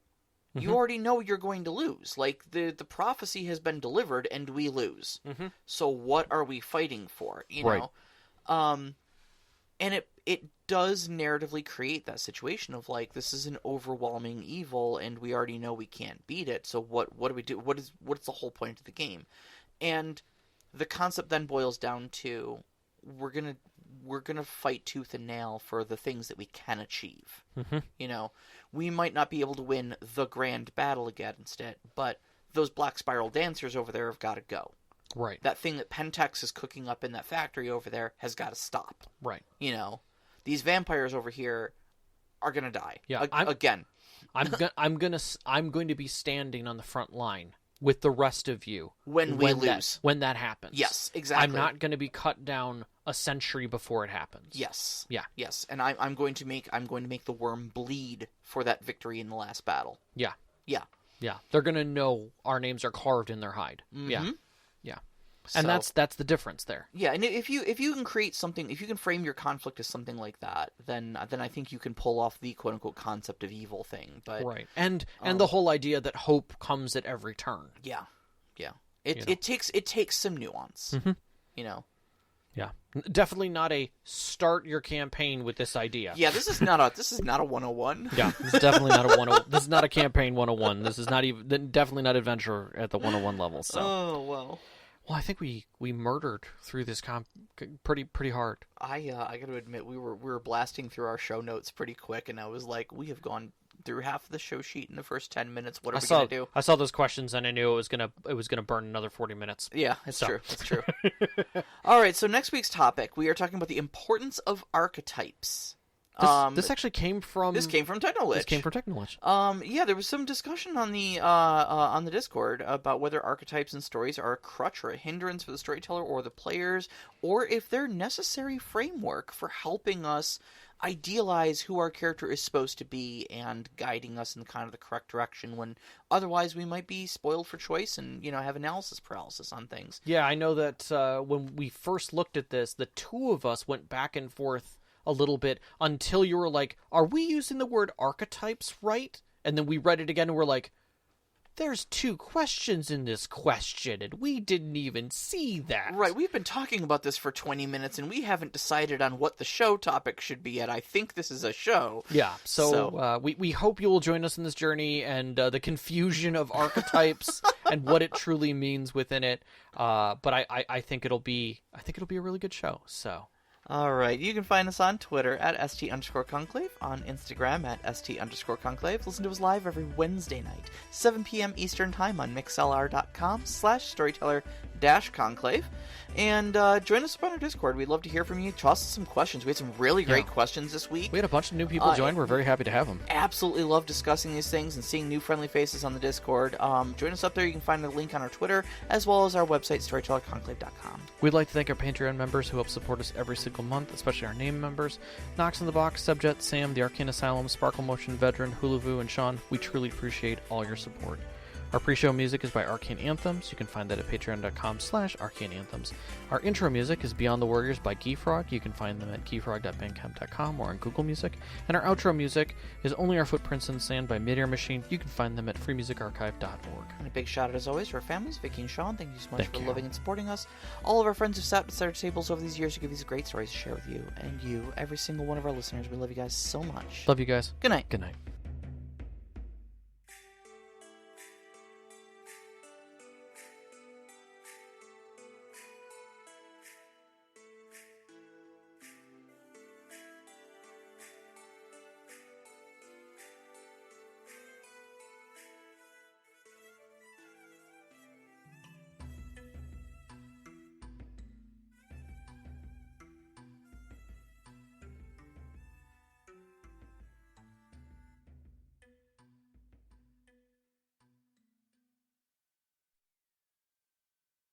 Mm-hmm. You already know you're going to lose. Like the prophecy has been delivered, and we lose. Mm-hmm. So what are we fighting for? Right. And it does narratively create that situation of like, this is an overwhelming evil and we already know we can't beat it, so what do we do? What's the whole point of the game? And the concept then boils down to we're gonna fight tooth and nail for the things that we can achieve. Mm-hmm. We might not be able to win the grand battle against it, but those Black Spiral Dancers over there have got to go. Right. That thing that Pentex is cooking up in that factory over there has got to stop. Right. These vampires over here are gonna die. Yeah, Again. I'm going to be standing on the front line with the rest of you When we lose. when that happens. Yes, exactly. I'm not going to be cut down a century before it happens. Yes. Yeah. Yes, and I'm going to make the worm bleed for that victory in the last battle. Yeah. Yeah. Yeah. They're going to know our names are carved in their hide. Mm-hmm. Yeah. Yeah. And So- that's the difference there. Yeah, and if you can create something, if you can frame your conflict as something like that, then I think you can pull off the quote unquote concept of evil thing. But Right. And the whole idea that hope comes at every turn. yeah, it takes some nuance. Mm-hmm. Yeah. Definitely not a start your campaign with this idea. Yeah, this is not a 101. Yeah, this is definitely not a 101. This is not a campaign 101. This is not even definitely not adventure at the 101 level. So. Oh well. Well, I think we murdered through this pretty hard. I got to admit we were blasting through our show notes pretty quick, and I was like, we have gone through half of the show sheet in the first 10 minutes. What are we gonna do? I saw those questions and I knew it was gonna burn another 40 minutes. Yeah, it's true. It's true. All right, so next week's topic, we are talking about the importance of archetypes. This actually came from Technolich. This came from Technolich. Yeah, there was some discussion on the Discord about whether archetypes in stories are a crutch or a hindrance for the storyteller or the players, or if they're necessary framework for helping us idealize who our character is supposed to be and guiding us in kind of the correct direction when otherwise we might be spoiled for choice and have analysis paralysis on things. Yeah, I know that when we first looked at this, the two of us went back and forth a little bit until you were like, are we using the word archetypes right? And then we read it again and we're like, there's two questions in this question and we didn't even see that. Right, we've been talking about this for 20 minutes and we haven't decided on what the show topic should be yet. I think this is a show. Yeah, so we hope you will join us in this journey and the confusion of archetypes and what it truly means within it. But I think it'll be a really good show, so... All right, you can find us on Twitter at @ST_Conclave, on Instagram at @ST_Conclave. Listen to us live every Wednesday night, 7 p.m. Eastern Time on mixlr.com/storyteller-conclave. And join us up on our Discord. We'd love to hear from you. Toss us some questions. We had some really great questions this week. We had a bunch of new people join. We're very happy to have them. Absolutely love discussing these things and seeing new friendly faces on the Discord. Join us up there. You can find a link on our Twitter, as well as our website, storytellerconclave.com. We'd like to thank our Patreon members who help support us every single month, especially our name members. Knox in the Box, Subjet, Sam, The Arcane Asylum, Sparkle Motion, Veteran, Hulavu, and Sean. We truly appreciate all your support. Our pre-show music is by Arcane Anthems. You can find that at patreon.com/arcaneanthems. Our intro music is Beyond the Warriors by Geefrog. You can find them at geefrog.bandcamp.com or on Google Music. And our outro music is Only Our Footprints in Sand by Midair Machine. You can find them at freemusicarchive.org. And a big shout out as always to our families, Vicky and Sean. Thank you so much Thank for you. living and supporting us. All of our friends who've sat beside our tables over these years to give these great stories to share with you. And you, every single one of our listeners. We love you guys so much. Love you guys. Good night. Good night.